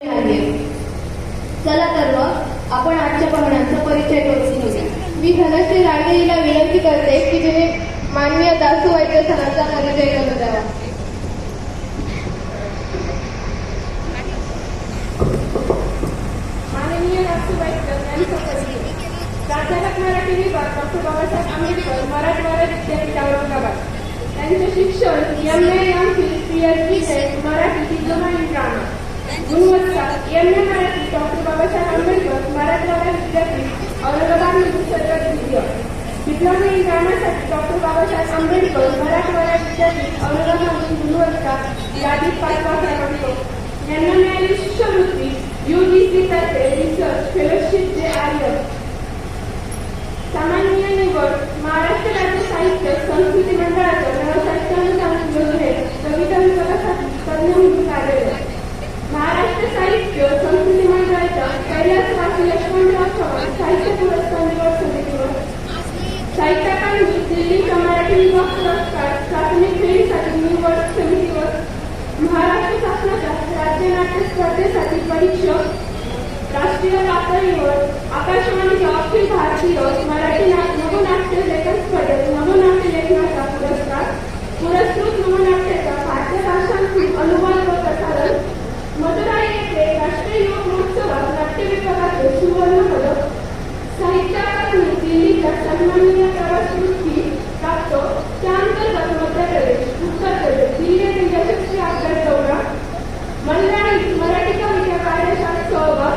आहे. चला तर मग आपण आजच्या पाहुण्यांचा परिचय करून घेऊया. मी धनश्री राणे हिला विनंती करते की तिने माननीय दासू वैद्य सरांचा परिचय करून द्यावा. माननीय दासू वैद्य यांचा परिचय. प्राध्यापक मराठी विभाग डॉ. बाबासाहेब आंबेडकर मराठवाडा विद्यापीठ औरंगाबाद. त्यांचे शिक्षण MA MPhil PhD Marathi diploma in drama. गुणवत्ता MA मराठी डॉ. बाबासाहेब आंबेडकर मराठवाडा विद्यापीठ औरंगाबाद मधून सर्वात द्वितीय. डिप्लोमा इन ड्रामासाठी डॉ. बाबासाहेब आंबेडकर मराठवाडा विद्यापीठ औरंगाबाद मधून गुणवत्ता यादीत 5वा क्रमांक. यांना मिळालेली शिष्यवृत्ती UGC तर्फे रिसर्च फेलोशिप JRF. सामान्य निवड महाराष्ट्र राज्य साहित्य संस्कृती मंडळाच्या नवसाहित्यानुसार योजनेत कविता विभागासाठी तज्ञ म्हणून कार्यरत. महाराष्ट्र साहित्य संस्कृती मंडळाच्या कैलासवासी लक्ष्मणराव चव्हाण साहित्य पुरस्कार निवड समितीवर साहित्य अकादमी दिल्लीचा मराठी विभाग पुरस्कार प्राथमिक फेरीसाठी निवड समितीवर महाराष्ट्र शासनाच्या राज्य नाट्य स्पर्धेसाठी परीक्षक राष्ट्रीय पातळीवर आकाशवाणीच्या अखिल भारतीय मराठी नवनाट्य लेखन स्पर्धेत नवनाट्य लेखनाचा पुरस्कार पुरस्कृत नवनाट्याचा भारतीय भाषांतील अनुवाद व प्रसारण मदुराई येथे राष्ट्रीय युवक महोत्सवात नाट्य विभागाचे सुवर्ण पदक साहित्य अकादमी दिल्लीच्या सन्माननीय प्रवासवृत्ती प्राप्त त्याअंतर्गत मध्य प्रदेश उत्तर प्रदेश दिल्ली येथील यशस्वी अभ्यास दौरा मंडळाने मराठी कविता कार्यशाळेत सहभाग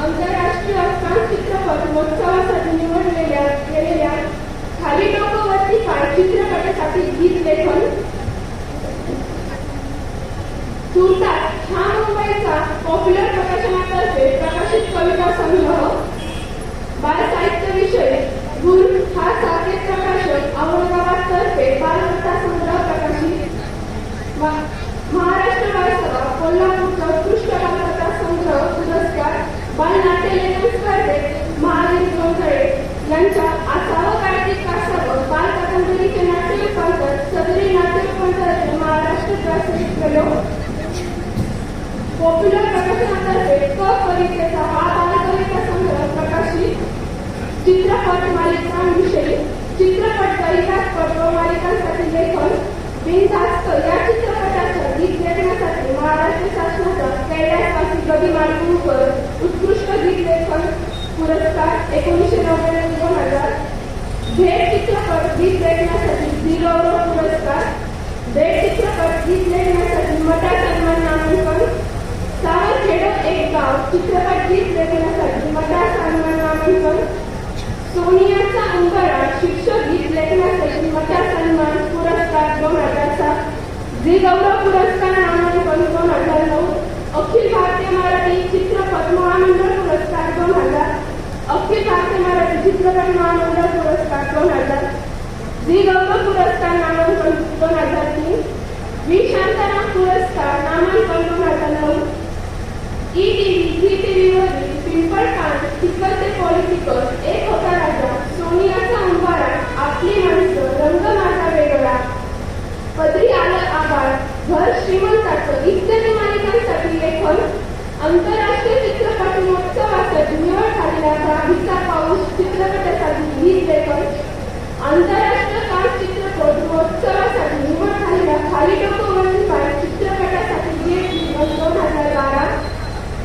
आंतरराष्ट्रीय कान चित्रपट महोत्सवासाठी निवडलेल्या गेलेल्या खाली डोकं वरती पाय चित्रपटासाठी गीत लेखन तुर्तास हा मुंबईचा पॉप्युलर प्रकाशनातर्फे प्रकाशित कविता संग्रह बाल साहित्य विषय गुर हा साकेत प्रकाशक औरंगाबाद तर्फे बालकथा संग्रह प्रकाशित. महाराष्ट्र बालसभा कोल्हापूरचा उत्कृष्ट बालकथा संग्रह पुरस्कार बालनाट्य लेखन स्पर्धेत महावीर जोंधळे यांच्या आसावं कार्तिक कासावं बाल कादंबरीचे नाट्य रूपांतर सदरी नाट्य रूपांतराचे महाराष्ट्र शासन प्रयोग पॉप्युलर प्रकाशनातर्फे क कवितेचा हा बालकविता संग्रह प्रकाशित. चित्रपट मालिकांविषयी चित्रपट कवितास्पद व मालिकांसाठी लेखन बिनधास्त या चित्रपटाच्या गीत लेखनासाठी महाराष्ट्र शासनाचा कैलासवासी गदी माडगूळकर उत्कृष्ट गीत लेखन पुरस्कार 1999-2000. भेट चित्रपट गीत लेखनासाठी झी गौरव पुरस्कार. भेट चित्रपट गीत लेखनासाठी मटा सन्मान नामांकन. सावरखेड एक गाव चित्रपट गीत लेखनासाठी मटा सन्मान नामांकन. सोनियाचा अंगारा शिक्षक गीत लेखनासाठी मटा सन्मान पुरस्कार 2007. झी गौरव पुरस्कार नामांकन 2009. अखिल भारतीय मराठी चित्रपट महामंडळ पुरस्कार 2000. अखिल भारतीय मराठी चित्रपट महामंडळ पुरस्कार 2000. झी गौरव पुरस्कार नामांकन 2003. व्ही शांताराम पुरस्कार नामांकन 2009. ETV झी टीव्हीवरील पिंपळकांड टिकलते पॉलिटिकल एक होता राजा सोनियाचा अंबारा आपली माणसं रंग माझा वेगळा पदरी आलं आभाळ घर श्रीमंताचं इत्यादी मालिकांसाठी लेखन. आंतरराष्ट्रीय चित्रपट महोत्सवासाठी निवड झालेल्या जागीचा पाऊस चित्रपटासाठी गीत लेखन. आंतरराष्ट्रीय कान चित्रपट महोत्सवासाठी निवड झालेल्या खाली डोकं वरती पाय चित्रपटासाठी गीत लेखन 2012.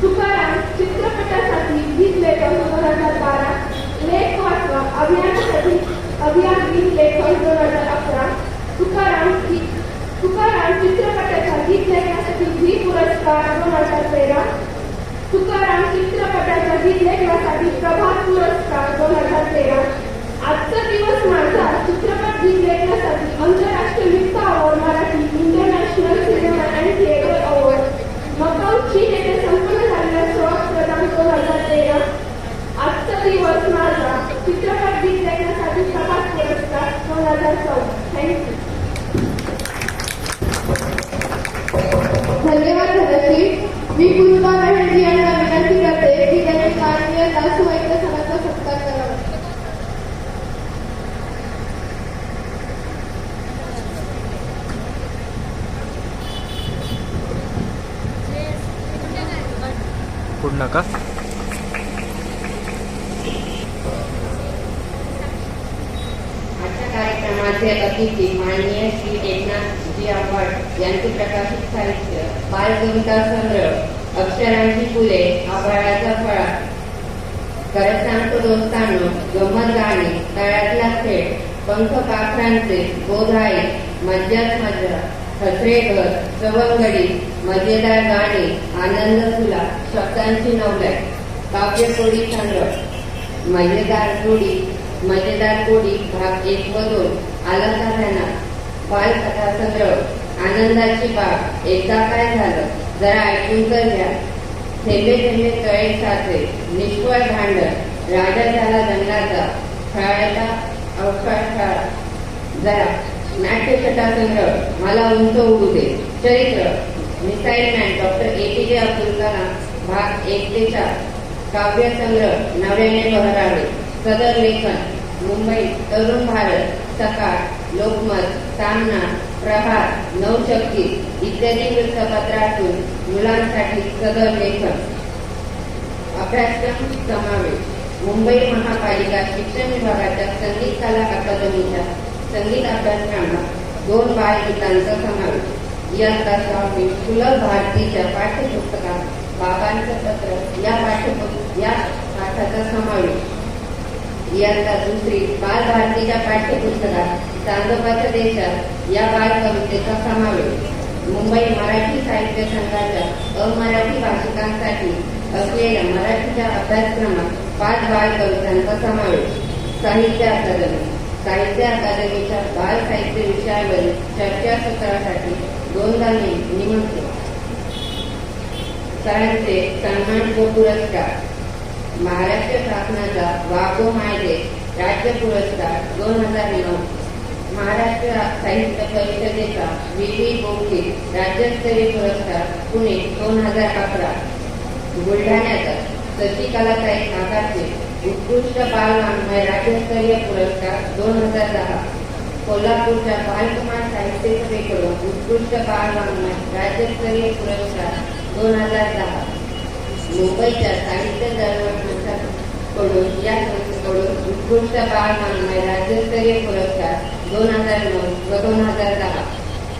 तुकाराम चित्रपटासाठी गीत लेखन 2012. लेख वाचवा अभियानासाठी अभियान गीत लेखन 2011. तुकाराम चित्रपटाच्या गीत लेखनासाठी झी पुरस्कार 2013. तुकाराम चित्रपटाच्या गीत लेखनासाठी प्रभात पुरस्कार 2013. आजचा दिवस माझा चित्रपट गीत लेखनासाठी आंतरराष्ट्रीय वित्त award Marathi international cinema and theatre award Macau चीन येथे संपन्न झालेल्या सोळा प्रदान 2013. आजचा दिवस माझा चित्रपट गीत लेखनासाठी प्रभात पुरस्कार 2014. थँक्यू. धन्यवाद धनश्री. मी पुष्पा मेहंदी यांना विनंती करते की त्यांनी माननीय दासू वैद्य सरांचा सत्कार करावा. पुढं नका. आजच्या कार्यक्रमाचे अतिथी माननीय श्री एकनाथजी आव्हाड यांचे प्रकाशित साहित्य बालकविता संग्रह अक्षरांची फुले आभाळाचा फळा करत सांगतो दोस्तांनो गंमत गाणी तळ्यातला खेळ पंख पाखरांचे गोधाई मज्जाच मज्जा हसरे घर सवंगडी मजेदार गाणी आनंद फुला शब्दांची नवलाई काव्य कोडी संग्रह मजेदार कोडी भाग 1 व 2 अलंकारांना बालकथा संग्रह आनंदाची बाग एकदा काय झालं जरा ऐकून तर घ्या. थेंबे थेंबे तळे साचे निष्फळ भांडण राजा झाला जंगलाचा खेळायचा अवकाळ शाळा जरा नाट्यछटा संग्रह मला उंच उडू दे चरित्र missile man doctor APJ Abdul Kalam भाग 1 ते 4 काव्य संग्रह नव्याने बहरावे सदर लेखन मुंबई तरुण भारत सकाळ लोकमत सामना प्रहार नवशक्ती इत्यादी वृत्तपत्रातून मुलांसाठी सदर लेखन. अभ्यासक्रम समावेश मुंबई महापालिका शिक्षण विभागाच्या संगीत कला अकादमीच्या संगीत अभ्यासक्रमात 2 बालगीतांचा समावेश. इयत्ता 6वी सुलभ भारतीच्या पाठ्यपुस्तकात बाबांचं पत्र या पाठाचा समावेश. इयत्ता 2री बालभारतीच्या पाठ्यपुस्तकात चांदोबाच्या देशात या बालकवितेचा समावेश. मुंबई मराठी साहित्य संघाच्या अमराठी भाषिकांसाठी असलेल्या मराठीच्या अभ्यासक्रमात 5 बालकवितांचा समावेश. साहित्य अकादमीच्या बाल साहित्य विषयावरील चर्चासत्रासाठी 2दा निमंत्रण. सरांचे सन्मान व पुरस्कार महाराष्ट्र शासनाचा वाघो मायदे राज्य पुरस्कार 2009 महाराष्ट्र साहित्य परिषदेचा VV बोके राज्यस्तरीय पुरस्कार पुणे 2011 बुलढाण्याचा शशिकलाताई काकाचे उत्कृष्ट बालवाङ्मय राज्यस्तरीय पुरस्कार 2010 कोल्हापूरच्या बालकुमार साहित्य सभेकडून उत्कृष्ट बालवाङ्मय राज्यस्तरीय पुरस्कार 2010 मुंबईच्या साहित्य चळवळीकडून या संस्थेकडून उत्कृष्ट बालवाङ्मय राज्यस्तरीय पुरस्कार 2009 व 2010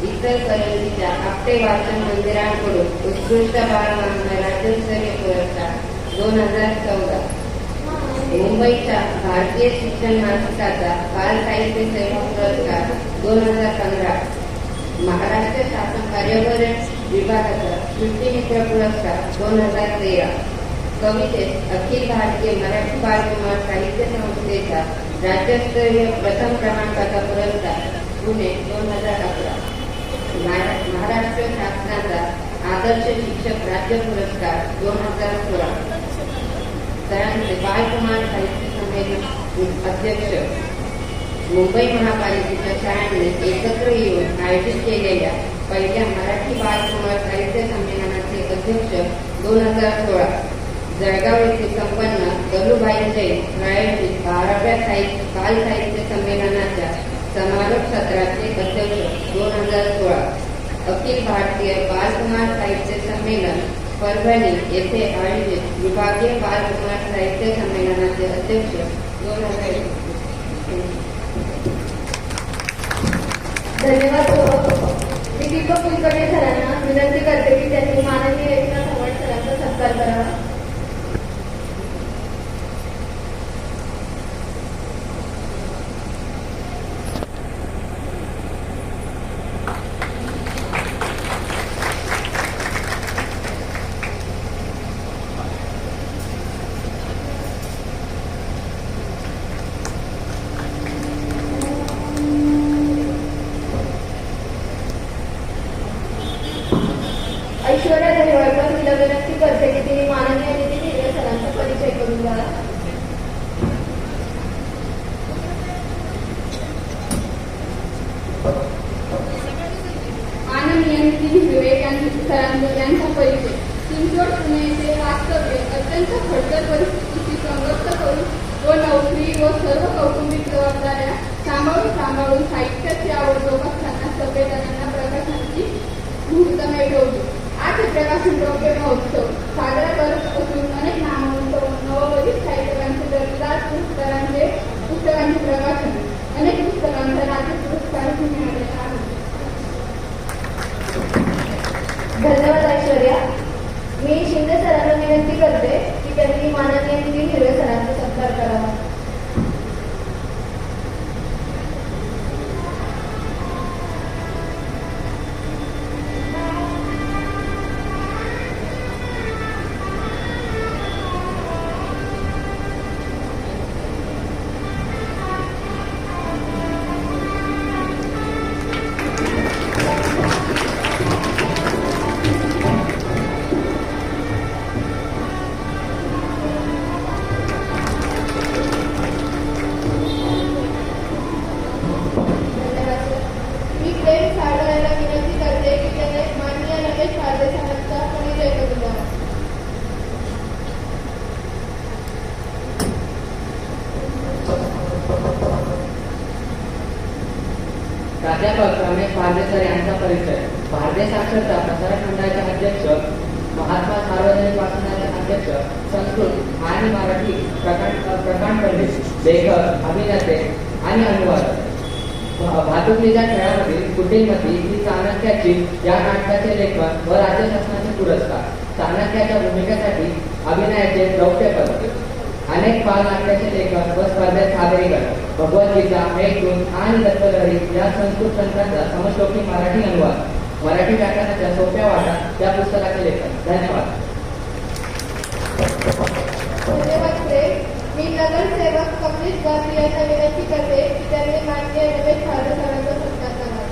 इचलकरंजीच्या आपटे वाचन मंदिरांकडून उत्कृष्ट बालवाङ्मय राज्यस्तरीय पुरस्कार 2014 मुंबईच्या भारतीय शिक्षण मासिकाचा बाल साहित्य सेवा पुरस्कार 2015 महाराष्ट्र शासन कार्यकारी विभागाचा सृष्टीमित्र पुरस्कार 2013 कवितेत अखिल भारतीय मराठी बालकुमार साहित्य संस्थेचा राज्यस्तरीय प्रथम क्रमांकाचा पुरस्कार पुणे 2011 महाराष्ट्र शासनाचा आदर्श शिक्षक राज्य पुरस्कार 2016 सरांचे बालकुमार साहित्य संमेलन अध्यक्ष मुंबई महापालिकेच्या शाळांनी एकत्र येऊन आयोजित केलेल्या पहिल्या मराठी बालकुमार साहित्य संमेलनाचे अध्यक्ष 2016 जळगाव येथे संपन्न दलुभाई जैन आयोजित 12व्या बाल साहित्य संमेलनाच्या समारोप सत्राचे अध्यक्ष 2016 अखिल भारतीय बालकुमार साहित्य संमेलन परभणी येथे आयोजित विभागीय बालकुमार साहित्य संमेलनाचे अध्यक्ष 2020 धन्यवाद. मी दीपक कुलकर्णी सरांना विनंती करते की त्यांनी माननीय एकनाथ आव्हाड सरांचा सत्कार करावा. ऐश्वर्या देवळकर तिला विनंती करते की तिने माननीय नितीन हिरे सरांचा परिचय करून द्यावा. माननीय नितीन हिरे यांचा परिचय. चिंचवड पुणे येथे वास्तव्य अत्यंत खडतर परिस्थितीशी संघर्ष करून व नोकरी व सर्व कौटुंबिक जबाबदाऱ्या सांभाळून साहित्याची आवड जोपासताना संवेदनांना प्रकाशनाची मुहूर्त मिळवली. आज प्रकाशन द्रव्य महोत्सव साजरा करत असून पुस्तकांचे प्रकाशन, अनेक पुस्तकांचा राज्य पुरस्कार मिळालेला आहे. धन्यवाद ऐश्वर्या. मी शिंदे सरांना विनंती करते की त्यांनी माननीय नितीन हिरवे सरांचा सत्कार करावा. धन्यवाद सर. मी प्रेम साडे यांना विनंती करते की त्याने माननीय रमेश साडे सरांचा परिचय करून द्यावा. प्राध्यापक रमेश भारदेसर यांचा परिचय. भारतीय साक्षरता प्रसारक मंडळाचे अध्यक्ष, महात्मा सार्वजनिक वाचनालयाचे अध्यक्ष, संस्कृत आणि मराठी प्रकांड पंडित, लेखक, अभिनेते आणि अनुवादक. भातुकलीच्या खेळामधील कुटीलमती ही चाणक्याची या नाटकाचे लेखन व राज्य शासनाचे पुरस्कार, चाणक्याच्या भूमिकेसाठी अभिनयाचे रौप्य पदक, अनेक बालनाट्याचे लेखन व स्पर्धेत सादरीकरण, भगवद्गीता, मेघदूत आणि तत्वलहरी या संस्कृत ग्रंथांचा समश्लोकी मराठी अनुवाद, मराठी व्याकरणाच्या सोप्या वाटा या पुस्तकाचे लेखन. धन्यवाद. धन्यवाद प्रेम. मी नगरसेवक कमलेश गांधी यांना विनंती करते की त्यांनी माननीय रमेश साडे सरांचा सत्कार करावा.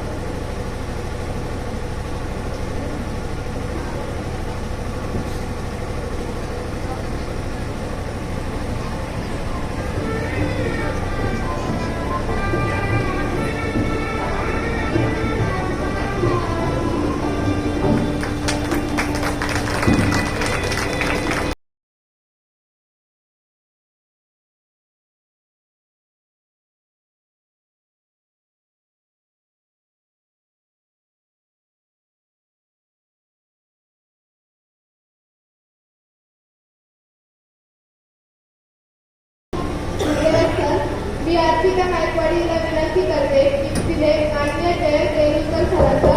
धन्यवाद सर. मी अर्पिता नायकवाडी हिला विनंती करते की तिने माननीय जयंत रेणुकर सरांचा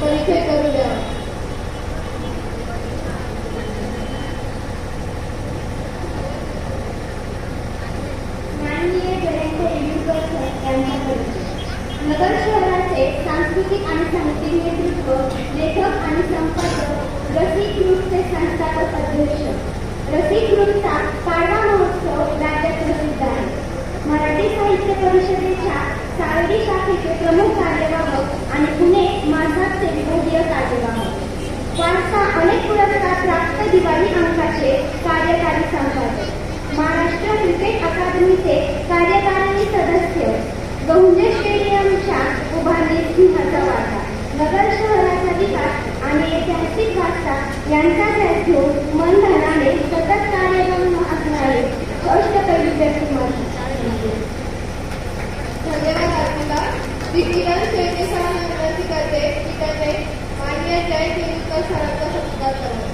परिचय करून द्यावा. माननीय जयंत रेणुकर सर यांचा परिचय. नगर शहराचे सांस्कृतिक आणि साहित्यिक नेतृत्व, लेखक आणि संपादक, रसिक ग्रुपचे संस्थापक अध्यक्ष. रसिक ग्रुपचा पाडवा महोत्सव राज्यात प्रसिद्ध आहे. मराठी साहित्य परिषदेच्या सावडी शाखेचे प्रमुख कार्यवाहक आणि पुणे मासाचे विभागीय कार्यवाहक. वारसा अनेक पुरस्कार प्राप्त दिवाळी अंकाचे कार्यकारी संपादक. महाराष्ट्र क्रिकेट अकादमीचे कार्यकारिणी सदस्य. गहुंजे स्टेडियमच्या उभारणीत सिंहाचा वाटा. नगर शहराचा विकास आणि ऐतिहासिक वारसा यांचा ध्यास घेऊन मनधनाने सतत कार्यरत असणारे अष्टपैलू व्यक्तिमत्व. धन्यवाद अर्पिता. मी किरण शेळके सरांना विनंती करते की त्यांनी माननीय जयंत रेणुकर सरांचा सत्कार करावा.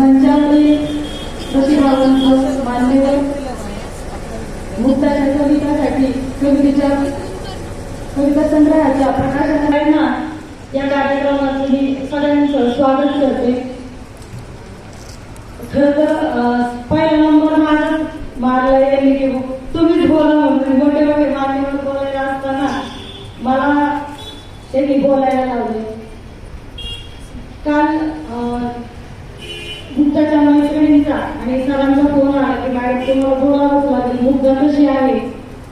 मंचावरील प्रतिभावंत मान्यवर मुक्ताच्या कवितासाठी कविता संग्रहाच्या प्रकाशनाला या कार्यक्रमात मी सगळ्यांचं स्वागत करते. खरं तर पहिला नंबर माझा मारला यांनी की तुम्हीच बोला म्हणून मोठे मोठे मान्यवर बोलायला असताना मला त्यांनी बोलायला लावले. काल मुक्ताच्या मैत्रिणींचा आणि सरांचा फोन आला की मॅडम तुम्हाला बोलावंच लागेल, मुक्ता कशी आहे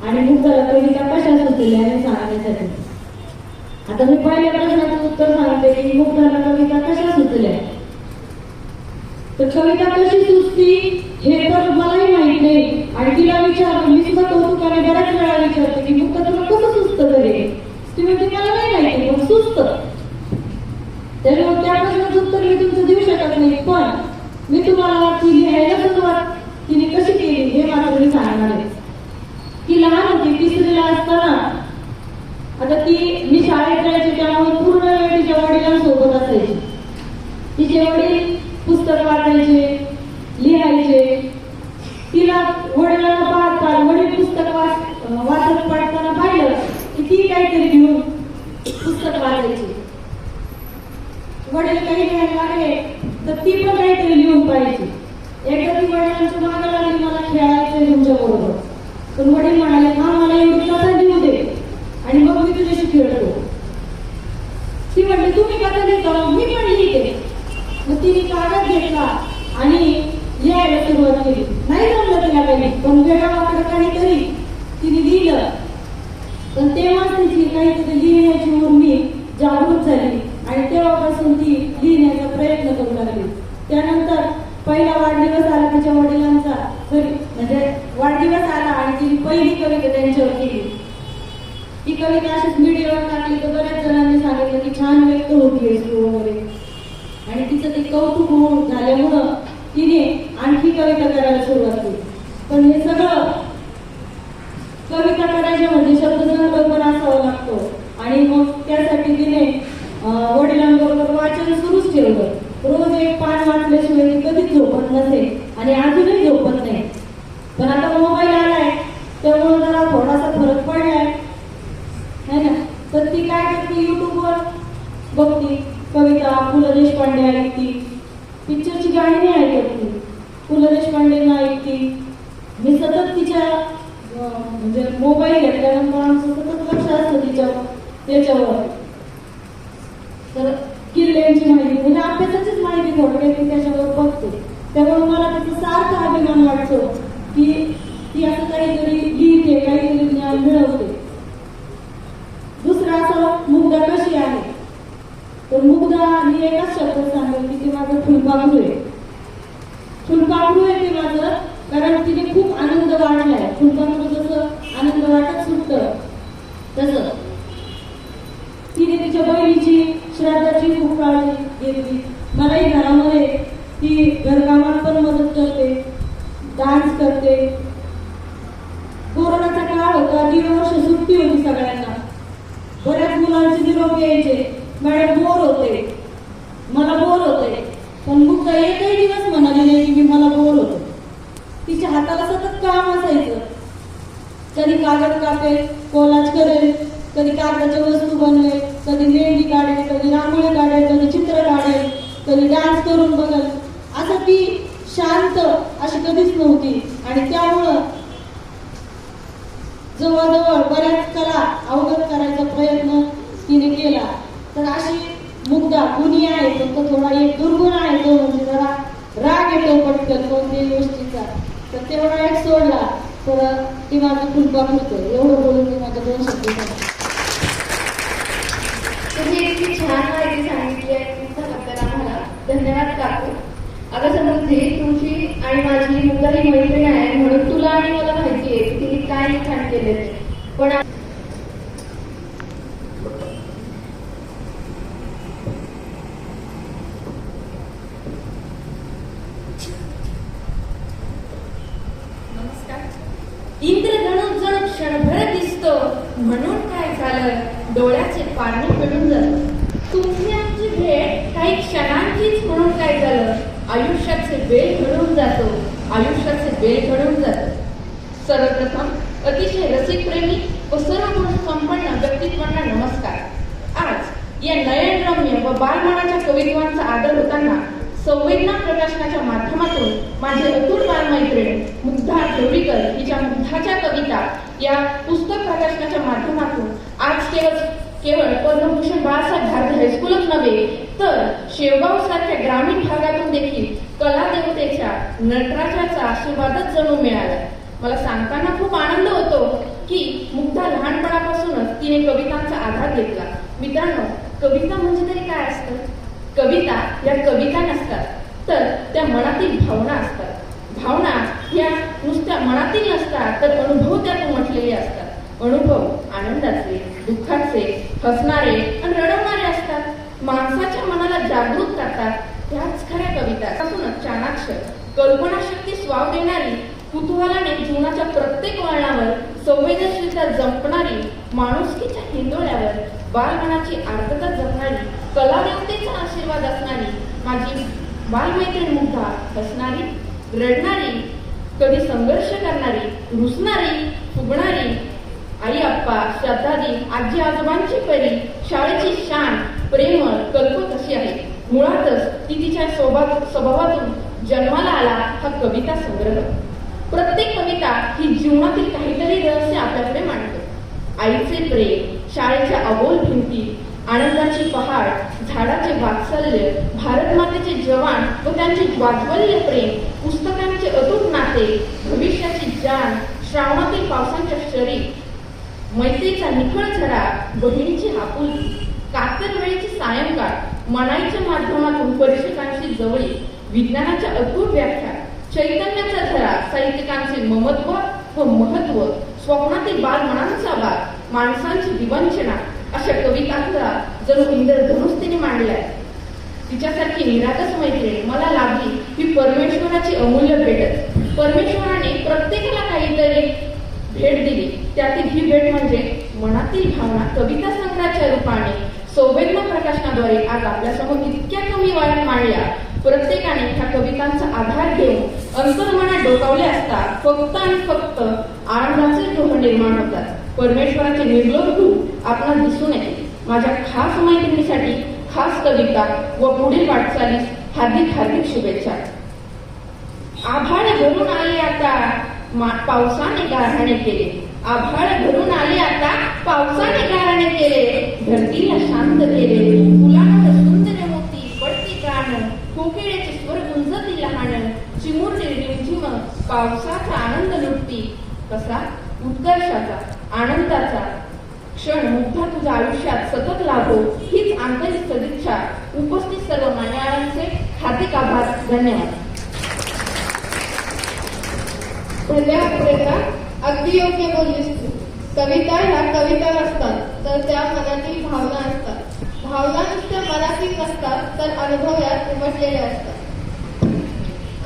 आणि मुक्ताला कविता कशा सुचल्या हे सांगण्यासाठी. आता मी पहिल्या प्रश्नाचं उत्तर सांगते की मुक्ताला कविता कशा सुचल्या. तर कविता कशी सुचती हे तर मलाही माहित नाही आणि तिला विचारलं, मी सुद्धा कौतुकाने बऱ्याच वेळा विचारते की मुक्ता तुला कसं सुचतं तरी. ती म्हणते मला नाही माहिती पण सुचतं. त्यामुळे त्या प्रश्नाचं उत्तर मी तुमचं देऊ शकत नाही, पण मी तुम्हाला ती लिहायला सुरुवात तिने कशी केली हे मात्र मी सांगणार आहे. ती लहान होती, तिसरीला असताना आता मी शाळेत जायचे त्यामुळे पूर्ण वेळ तिच्या वडिलांसोबत असायची. तिचे वडील पुस्तक वाचायचे, लिहायचे. तिला वडिलांना पाहता वडील पुस्तक वाचत पडताना पाहिलं की ती काहीतरी घेऊन पुस्तक वाचायची. वडील काही लिहायला लागले तर ती पण काहीतरी लिहून पाहिजे. एकदा ती वडिलांच्या मागे लागली, मला खेळायचंय तुमच्या बरोबर. पण वडील म्हणाले, हा मला एवढी कथा लिहू दे आणि मग मी तुझ्याशी खेळतो. ती म्हणते तुम्ही कथा लिहिता मी पण लिहिते. मग तिने कागद घेतला आणि लिहायला सुरुवात केली. नाही जमलं तिला काही, पण वेगळा वाकडं काहीतरी तिने लिहिलं. पण तेव्हाच तिची काहीतरी लिहिण्याची उर्मी जागृत झाली आणि तेव्हापासून ती लिहिण्याचा प्रयत्न करू लागली. त्यानंतर पहिला वाढदिवस आला तिच्या वडिलांचा, म्हणजे वाढदिवस आला आणि तिने पहिली कविता त्यांच्यावर केली. ती कविता अशीच मीडियावर टाकली तर बऱ्याच जणांनी सांगितलं की छान व्यक्त होतीये तू वगैरे. आणि तिचं ते कौतुक होऊन झाल्यामुळं तिने आणखी कविता करायला सुरुवात केली. पण हे सगळं कविता करायच्या म्हणजे शब्दसंग्रह पण असावा लागतो आणि मग त्यासाठी तिने वडिलांबरोबर वाचन सुरूच ठेवलं. रोज एक पान वाचल्याशिवाय ती कधीच झोपत नसे आणि अजूनही झोपत नाही. पण आता मोबाईल आलाय त्यामुळे जरा थोडासा फरक पडलाय है ना. तर ती काय करते, युट्यूबवर बघती कविता, पु ल देशपांडे ऐकती. पिक्चरची गाणी नाही ऐकत ती, पु ल देशपांडेंना ऐकती. मी सतत तिच्या म्हणजे मोबाईल घेतल्यानंतर आमचं सतत लक्ष असतं त्याच्यावर. तर किल्ल्यांची माहिती म्हणजे अभ्यासाचीच माहिती थोडक्यात मी त्याच्यावर बघते. त्यामुळे मला त्याचा सारखा अभिमान वाटतो की ती असं काहीतरी लिहिते, काहीतरी ज्ञान मिळवते. दुसरं असं मुग्धा कशी आहे. तर मुग्धा ही एकाच शब्दात सांगेल की ते माझं फुलपाखरू आहे. फुलपाखरू आहे ते माझं, कारण तिने खूप आनंद वाटलाय. फुलपाखरू जसं आनंद वाटत सुटतं तसं तिने तिच्या बहिणीची श्राद्धाची खूप काळजी घेतली. मलाही घरामध्ये ती घरकामात पण मदत करते, डान्स करते. कोरोनाचा काळ होता, 1.5 वर्ष सुट्टी होती सगळ्यांना. बऱ्याच मुलांचे निरोप यायचे, मॅडम बोर होते, मला बोर होते. पण मुक्ता एकही दिवस म्हणाली नाही की मी मला बोर होतो. तिच्या हाताला सतत काम असायचं. कधी कागद कापेल, कोलाज करेल, कधी कागदाच्या वस्तू बनवेल, कधी मेहंदी काढेल, कधी रांगोळी काढेल, कधी चित्र काढेल, कधी डान्स करून बघेल. असं ती शांत अशी कधीच नव्हती आणि त्यामुळं जवळजवळ बऱ्याच कला अवगत करायचा प्रयत्न तिने केला. तर अशी मुग्धा गुणी आहे, पण थोडा एक दुर्गुण आहे, तो म्हणजे जरा राग येतो पटकन कोणत्याही गोष्टीचा. तर तेवढा एक सोडला तर ती माझं फुलपाखरूच आहे. एवढं बोलून मी माझ्या 2 शब्द सांगितले. तुम्ही इतकी छान माहिती सांगितली आहे तुमच्याबद्दल आम्हाला धन्यवाद काकू. आता समजली तुमची आणि माझी मुद्दा ही मैत्रीण आहे म्हणून तुला आणि मला माहिती आहे की तिने काय लिखाण केले. पण इंद्रधनुष जण क्षणभर दिसतो म्हणून काय झालं, डोळ्याचे पाणी पडून जातं. तुमची आमची भेट काही क्षणांचीच म्हणून काय झालं, आयुष्याचे बेल घडवून जातो, आयुष्याचे बेल घडवून जातो. सर्वप्रथम अतिशय रसिकप्रेमी व सर्व गुण संपन्न व्यक्तित्वांना नमस्कार. आज या नयनरम्य व बालमनाच्या कवित्वांचा आदर होताना संवेदना प्रकाशनाच्या माध्यमातून माझे अतुट बालमैत्रीण मुग्धा देवरीकर हिच्या मुग्धाच्या कविता या पुस्तक प्रकाशनाच्या माध्यमातून आज केवळ पद्मभूषण बाळासाहेब भारती हायस्कूलच नव्हे तर शेवगाव सारख्या ग्रामीण भागातून देखील कला देवतेच्या नटराजाचा आशीर्वादच जणू मिळाला. मला सांगताना खूप आनंद होतो की मुग्धा लहानपणापासूनच तिने कवितांचा आधार घेतला. मित्रांनो, कविता म्हणजे तरी काय असतं? कविता या कविता नसतात, तर त्या मनातील भावना असतात. भावना ह्या नुसत्या मनातील नसतात, तर अनुभव त्यात उमटलेले असतात. अनुभव आनंदाचे, दुःखाचे, हसणारे आणि रडवणारे असतात. माणसाच्या मनाला जागृत करतात. त्याच खऱ्या कविता पासूनच चाणाक्ष, कल्पनाशक्ती स्वाव देणारी, कुतूहलाने जीवनाच्या प्रत्येक वळणावर संवेदनशीलता जपणारी, माणुसकीच्या हिंदोळ्यावर बालमनाची आर्तता जपणारी, कलादेवतेचा आशीर्वाद असणारी माझी बालमैत्रीण मुग्धा हसणारी, रडणारी, कधी संघर्ष करणारी, रुसणारी, फुगणारी, आई अप्पा, श्रद्धादी, आजी आजोबांची परी, शाळेची शान, प्रेमळ, कल्पक अशी आहे. मुळातच ती तिच्या स्वभावातून जन्माला आला हा कविता संग्रह. प्रत्येक कविता ही जीवनातील काहीतरी रहस्य आपल्याकडे मांडते. आईचे प्रेम, शाळेच्या अबोल भिंती, आनंदाची पहाड, झाडाचे वात्सल्य, भारत मातेचे जवान व त्यांचे वाज्वल्य प्रेम, पुस्तकांचे अतूट नाते, भविष्याची जाण, श्रावणातील पावसांच्या शरी, मैत्रीचा निखळ झरा, बहिणीची आपुलकी, कातर वेळेची सायंकाळ, मनाईच्या माध्यमातून परिषदांची जवळी, विज्ञानाच्या अतूट व्याख्या, चैतन्याचा झरा, साहित्यिकांचे ममत्व व महत्व, स्वप्नातील बालमनांचा बाग, माणसांची विवंचना अशा कवितांचा जणू इंद्रधनुष तिने मांडलाय. तिच्यासारखी निरागस मैत्रीण मला लाभली ही परमेश्वराची अमूल्य भेटच. परमेश्वराने प्रत्येकाला काहीतरी भेट दिली. त्यातील ही भेट म्हणजे मनातील भावना कविता संग्रहाच्या रूपाने संवेदना प्रकाशनाद्वारे आज आपल्यासमोर इतक्या कमी वयात मांडल्या. प्रत्येकाने ह्या कवितांचा आधार घेऊन अंतर्मनात डोकावले असता फक्त आणि फक्त आनंदाचे डोह निर्माण होतात. परमेश्वराचे निर्लोभ रूप आपणास दिसून येते. माझ्या खास मैत्रिणीसाठी खास कविता व पुढील वाटचालीस हार्दिक हार्दिक शुभेच्छा. आभाळ भरून आले आता पावसाने गारहाणे केले, आभाळ भरून आले आता पावसाने गारहाणे केले, धरतीला शांत केले, फुलांवर सुंदर मोती पडती गाणं, कोकिळेचे स्वर गुंजती लहान, चिमुरडे रिमझिम पावसाचा आनंद लुटती. कसा उत्कर्षाचा आनंदाचा क्षण मुग्धा तुझ्या आयुष्यात सतत लाभो हीच आंतरिक सदिच्छा. उपस्थित सर्व मान्यवरांचे हार्दिक आभार. धन्यवाद. धन्यवाद प्रेरणा. अगदी योग्य बोललीस तू. कविता ह्या कविता नसतात, तर त्या मनातील भावना असतात. भावना नुसत्या मनातील नसतात, तर अनुभव यात उमटलेले असतात.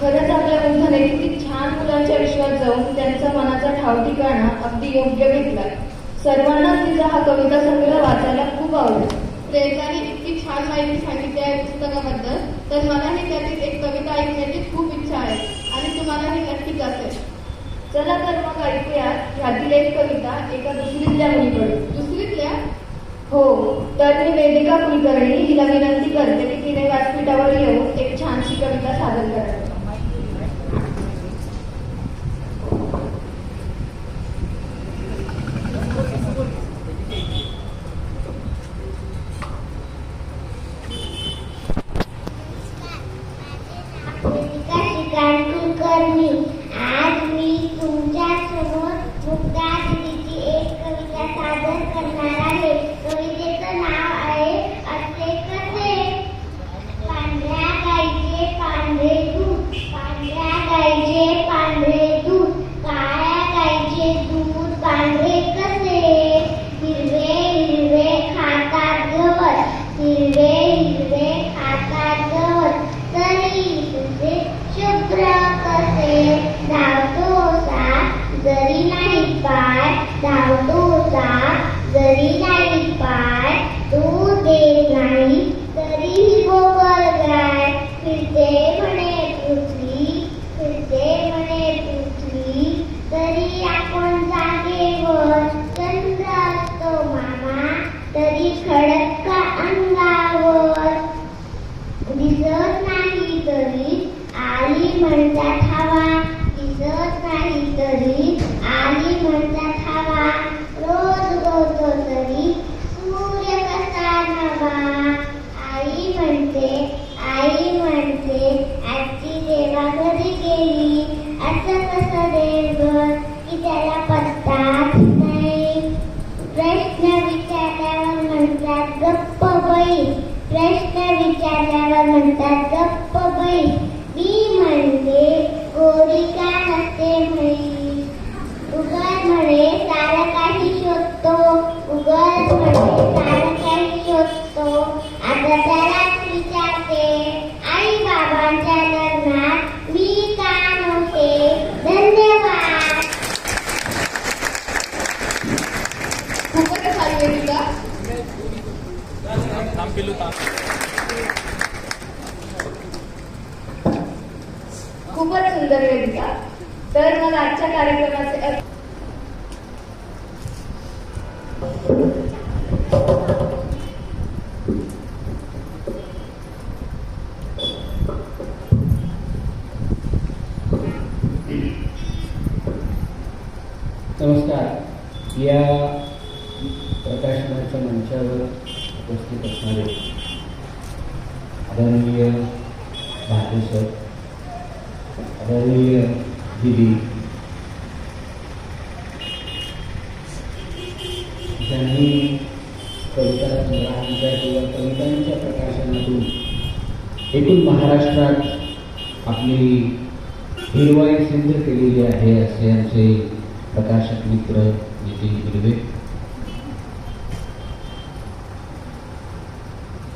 खरंच आपल्या मुग्धाने किती छान मुलांच्या विश्वात जाऊन त्यांचा मनाचा ठाव ठिकाणा अगदी योग्य घेतला. सर्वांनाच तिचा हा कविता संग्रह वाचायला खूप आवडेल. प्रेरणाने इतकी छान माहिती सांगितली आहे पुस्तकाबद्दल, तर मलाही त्यातील एक कविता ऐकण्याची खूप इच्छा आहे आणि तुम्हालाही नक्कीच असेल. चला तर मग ऐकूया ह्यातील एक कविता एका दुसरीतल्या मुलीकडून. दुसरीतल्या? हो, तर मी वेदिका कुलकर्णी हिला विनंती करते की तिने व्यासपीठावर येऊन एक छानशी कविता सादर करावी. कुलकर्णी. आज मी तुमच्या समोर मुग्धा दीदीची एक कविता सादर करणार आहे. कवितेचं नाव आहे असे कसे. पांढऱ्या गाईचे पांढरे दूध, पांढऱ्या गाईचे पांढरे दूध, काळ्या गाईचे दूध पांढरे कसे. हिरवे हिरवे खातात गवत, हिरवे हिरवे खातात गवत, तरी तुझे शुभ्र कसे. धावतो साप जरी नाही पाय, धावतो साप जरी म्हणतात हवा, दिसत नाही तरी आई म्हणतात हवा, रोज रोज तरी सूर्य कसा नवा. आई म्हणते आजची देवा घरी गेली, असं कसं देव की त्याला पत्ताच नाही. प्रश्न विचारल्यावर म्हणतात गप्प बई, प्रश्न विचारल्यावर म्हणतात गप्प बई. मी म्हणते गोरी का नसते म्हैस, उगाच म्हणे सारं काही शोधतो, उगाच म्हणे सारं काही शोधतो. आता त्यालाच विचारते आई बाबांच्या लग्नात मी का नव्हते. धन्यवाद. खूपच छान वेदिका. खूपच सुंदर वेदिका. तर मग आजच्या कार्यक्रमाचे नमस्कार. या प्रकाशनाच्या मंचावर उपस्थित असणारे आदरणीय भारती सर, आदरणीय दिदी, ज्यांनी कविता संग्रहांच्या किंवा कवितांच्या प्रकाशनातून एकूण महाराष्ट्रात आपली हिरवाई सिद्ध केलेली आहे असे आमचे प्रकाशक मित्र नितीन हिरवे,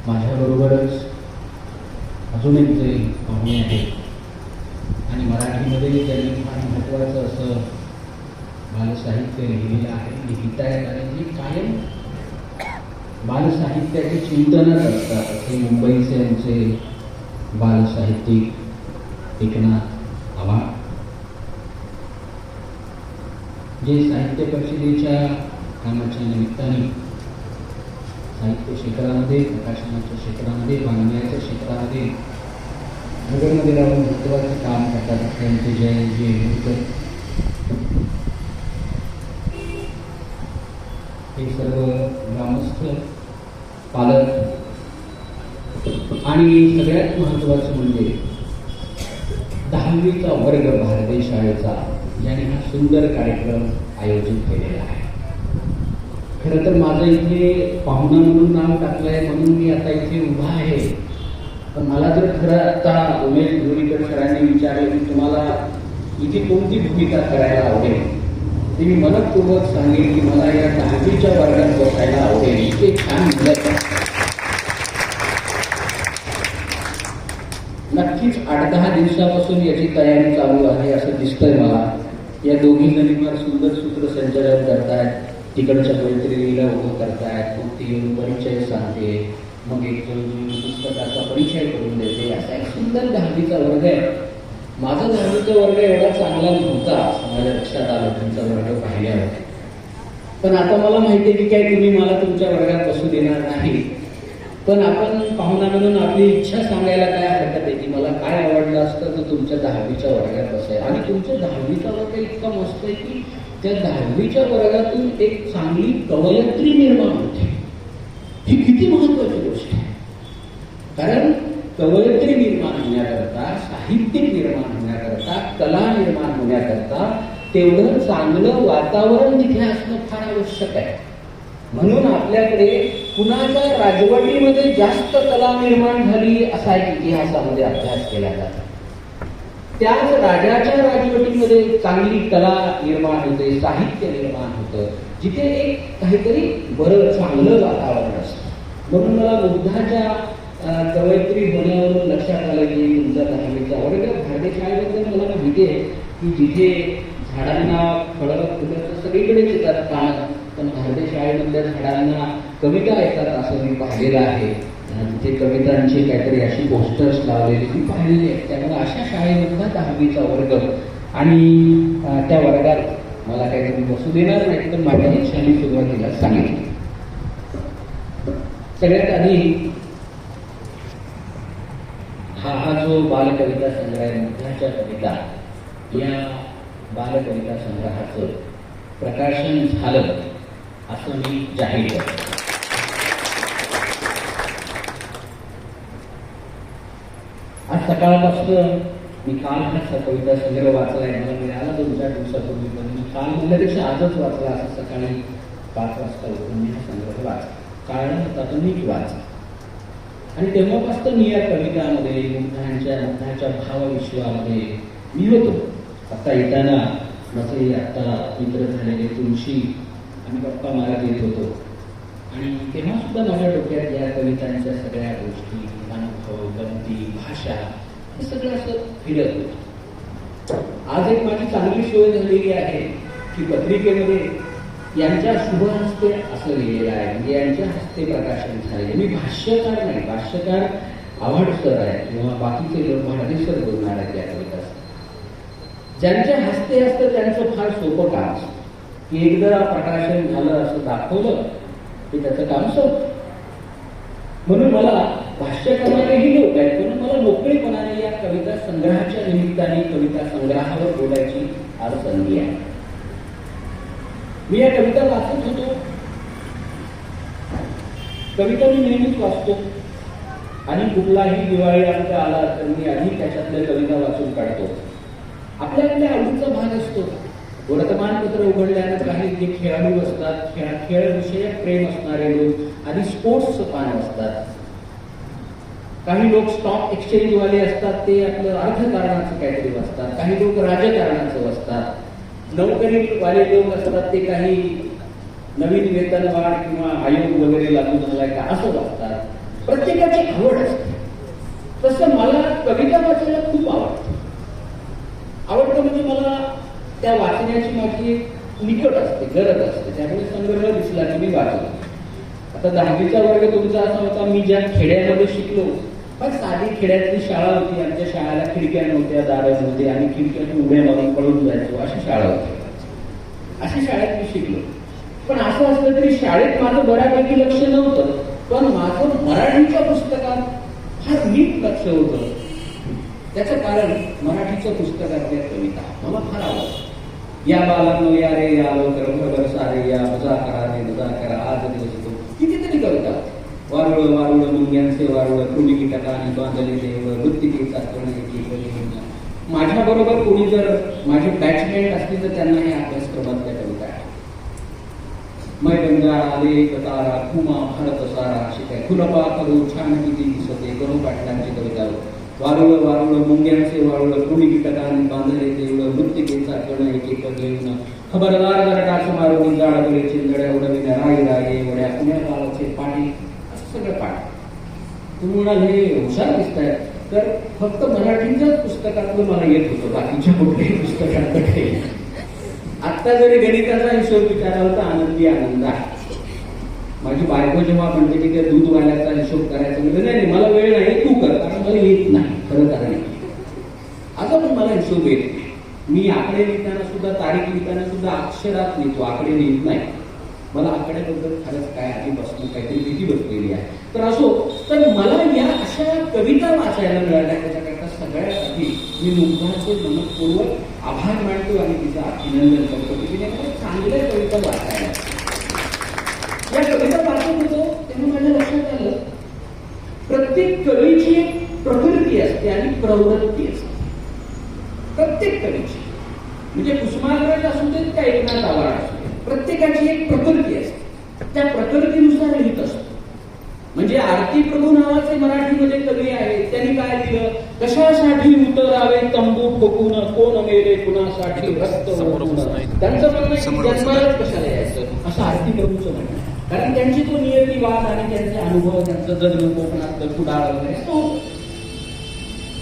माझ्याबरोबरच अजून एक जे पाहुणे आहेत आणि मराठीमध्ये त्यांनी फार महत्त्वाचं असं बालसाहित्य लिहिलेलं आहे, लिहित आहेत आणि जे कायम बालसाहित्याचे चिंतनच असतात असे मुंबईचे आमचे बालसाहित्यिक एकनाथ आव्हाड, जे साहित्य परिषदेच्या कामाच्या निमित्ताने साहित्य क्षेत्रामध्ये, प्रकाशनाच्या क्षेत्रामध्ये, वाङ्मयाच्या क्षेत्रामध्ये नगरमध्ये राहून महत्त्वाचं काम करतात. त्यांचे जयंती येळूरकर हे सर्व ग्रामस्थ, पालक आणि सगळ्यात महत्त्वाचं म्हणजे 10वीचा वर्ग भारतीय शाळेचा, ज्याने हा सुंदर कार्यक्रम आयोजित केलेला आहे. खरं तर माझं इथे पाहुणा म्हणून नाव टाकलं आहे म्हणून मी आता इथे उभा आहे. पण मला जर खरं आता उमेश धुळीकर सरांनी विचारलं की तुम्हाला इथे कोणती भूमिका करायला आवडेल, ते मी मनपूर्वक सांगेन की मला या 10वीच्या वर्गात बसायला आवडेल. इथे छान मुलं नक्कीच 8-10 दिवसापासून याची तयारी चालू आहे असं दिसतंय मला. या दोघी जणी फार सुंदर सूत्रसंचालन करतायत, तिकडच्या मैत्रिणीला उभं करतायत, मग ती येऊन परिचय सांगते, मग एक पुस्तकाचा परिचय करून देते. असा एक सुंदर 10वीचा वर्ग आहे. माझा 10वीचा वर्ग एवढा चांगला नव्हता असं माझ्या लक्षात आलं तुमचा वर्ग पाहिल्यावर. पण आता मला माहिती आहे की काय तुम्ही मला तुमच्या वर्गात बसू देणार नाही. पण आपण पाहुणा म्हणून आपली इच्छा सांगायला काय हरकत आहे की मला काय आवडलं असतं तर तुमच्या 10वीच्या वर्गात बसायला. आणि तुमच्या 10वीचा वर्ग इतका मस्त आहे की त्या 10वीच्या वर्गातून एक चांगली कवयित्री निर्माण होते. ही किती महत्वाची गोष्ट आहे. कारण कवयित्री निर्माण होण्याकरता, साहित्यिक निर्माण होण्याकरता, कला निर्माण होण्याकरता तेवढं चांगलं वातावरण तिथे असणं फार आवश्यक आहे. म्हणून आपल्याकडे कुणाच्या राजवटीमध्ये जास्त कला निर्माण झाली असा एक इतिहासामध्ये अभ्यास केला जातो. त्याच राजाच्या राजवटीमध्ये चांगली कला निर्माण होते, साहित्य निर्माण होतं, जिथे एक काहीतरी बरं चांगलं वातावरण असतं. म्हणून मला बुद्धाच्या कवयित्री होण्यावरून लक्षात आलं की तुमचा 10वीचा वर्ग भारतीय शाळेबद्दल मला माहिती आहे की जिथे झाडांना फळं फुलं सगळीकडेच येतात पानं, पण भारतीय शाळेमधल्या झाडांना कविता येतात असं मी पाहिलेलं आहे. तिथे कवितांची काहीतरी अशी पोस्टर्स लावलेली मी पाहिलेली आहेत. त्यामुळे अशा शाळेमधला 10वीचा वर्ग आणि त्या वर्गात मला काहीतरी बसू देणार नाही, तर माझ्या इच्छाने सुरुवातीला सांगितलं. सगळ्यात आधी हा जो बालकविता संग्रह आहे, मुग्धाच्या कविता, या बालकविता संग्रहाचं प्रकाशन झालं असं मी जाहीर करतो. आज सकाळपासून मी काल हा कविता संग्रह वाचलाय, मला मिळाला 2-4 दिवसापूर्वी, पण मी काल म्हणल्यापेक्षा आजच वाचला. असं सकाळी 5 वाजता उठून मी हा संग्रह वाचला. कारण होता तर मीच वाचला. आणि तेव्हापासून मी या कवितामध्ये मुग्धाच्या भावविश्वामध्ये मी होतो. आता येताना माझे आता मित्र झालेले तुळशी आम्ही गप्पा मारत येत होतो आणि तेव्हा सुद्धा माझ्या डोक्यात या कवितांच्या सगळ्या गोष्टी, अनुभव, गमती, भाषा हे सगळं असं फिरत होतं. आज एक माझी चांगली सोय झालेली आहे की पत्रिकेमध्ये यांच्या शुभ हस्ते असं लिहिलेलं आहे, म्हणजे यांच्या हस्ते प्रकाशन झाले. मी भाष्यकार नाही, भाष्यकार आव्हाड सर आहे किंवा बाकीचे लोक भाडदेसर बोलणार आहेत या कविता. ज्यांच्या हस्ते असतं त्यांचं फार सोपं काम असतं की एकदा प्रकाशन झालं असं दाखवलं की त्याचं काम संपतं. म्हणून मला भाष्य करणारेही लोक आहेत, पण मला मोकळेपणाने या कविता संग्रहाच्या निमित्ताने कविता संग्रहावर बोलायची आज संधी आहे. मी या कविता वाचत होतो. कविता मी नेहमीच वाचतो आणि कुठलाही दिवाळी अंक आला तर मी आधी त्याच्यातल्या कविता वाचून काढतो. आपल्याकडे आवडीचा भाग असतो. वर्तमानपत्र उघडल्यानं काही जे खेळाडू असतात, खेळ विषयक प्रेम असणारे लोक आधी स्पोर्ट्सचं पान असतात. काही लोक स्टॉक एक्सचेंजवाले असतात, ते आपलं अर्थकारणाचं काहीतरी वाचतात. काही लोक राजकारणाचं वाचतात. नोकरीवाले लोक असतात, ते काही नवीन वेतनवाढ किंवा आयोग वगैरे लागू झालाय का असं वाचतात. प्रत्येकाची आवड असते. तसं मला कविता वाचायला खूप आवडतं. म्हणजे मला त्या वाचण्याची माझी निकट असते, गरज असते. त्यामुळे संग्रह दिसला की मी वाचतो. आता 10वीचा वर्ग तुमचा असा होता, मी ज्या खेड्यामध्ये शिकलो, पण साधी खेड्यातली शाळा होती. आमच्या शाळेला खिडक्या नव्हत्या, दारं नव्हते, आणि खिडक्यातून उड्या मारून पळून जायचो, अशी शाळा होती. अशी शाळेत मी शिकलो. पण असं असलं तरी शाळेत माझं बऱ्यापैकी लक्ष नव्हतं, पण माझं मराठीच्या पुस्तकात फार नीट लक्ष होतं. त्याचं कारण मराठीच्या पुस्तकातल्या कविता मला फार आवडतात. या बालांनो या रे या लवकर भर सारे या, मजा करा रे मजा करा, आज दिवस येतो, कितीतरी कविता. वारुळ वारुळ मुंग्यांचे वारुळ, कुणी कीटकाने बांधले देव, वृत्तिकेचा माझ्या बरोबर कोणी जर माझे बॅचमेट असतील तर त्यांना हे अभ्यासक्रमातल्या कविता आहे. मै बंजारा आले कतारा खुमा भारत सारा, अशी काय खुलपा करू छान किती दिसते, करू पाटलांची कविता. वारुळ वारुळ मुंग्यांचे वारुळ, कुणी कीटकाने बांधले देव, मृत्तिकेचा कण एक एक घेऊन, खबरदार गरडाच मारून जाळवले चिंधड्या उडविल्या राई राये एवढ्या पुण्या गावाचे पाणी, असं सगळं पाणी. तुम्ही म्हणाल हे हुशार दिसताय, तर फक्त मराठीच्याच पुस्तकातलं मला येत होतं, बाकीच्या कुठल्याही पुस्तकात काही. आत्ता जरी गणिताचा हिशोब विचारला तर आनंदी आनंद आहे. माझी बायको जेव्हा म्हणते की त्या दूधवाल्याचा हिशोब करायचा, म्हणजे नाही मला वेळ नाही, तू कर, कारण मला येत नाही. खरं कारण आता पण मला हिशोब येत नाही. मी आकडे लिहिताना सुद्धा, तारीख लिहिताना सुद्धा अक्षरात लिहितो, आकडे लिहित नाही. मला आकड्याबद्दल खरंच काय आधीपासून काहीतरी भीती बसलेली आहे. तर असो, तर मला या अशा कविता वाचायला मिळाल्या, त्याच्याकरता सगळ्यात आधी मी मुग्धाचे मनपूर्वक आभार मानतो आणि तिचं अभिनंदन करतो की तिने मला चांगल्या कविता वाचायला. या कविता वाचत होतो तेव्हा माझ्या लक्षात आलं, प्रत्येक कवीची एक प्रकृती असते आणि प्रवृत्ती असते. प्रत्येक कवीची, म्हणजे कुसुमाग्रज असू देत का एकनाथ आवाड असू दे, प्रत्येकाची एक प्रकृती असते. त्या प्रकृतीनुसार लिहित असतो. म्हणजे आरती प्रभू नावाचे मराठीमध्ये कवी आहेत, त्यांनी काय लिहिलं, कशासाठी उतरावे तंबू ठोकून, कोण मेले कुणासाठी रक्त ओतून. त्यांचं म्हणणं जन्मालाच कशाला यायचं, असं आरती प्रभूचं म्हणणं. कारण त्यांची तो नियतिवाद आणि त्यांचे अनुभव, त्यांचं जन्म कोकणातलं कुडाळ वगैरे.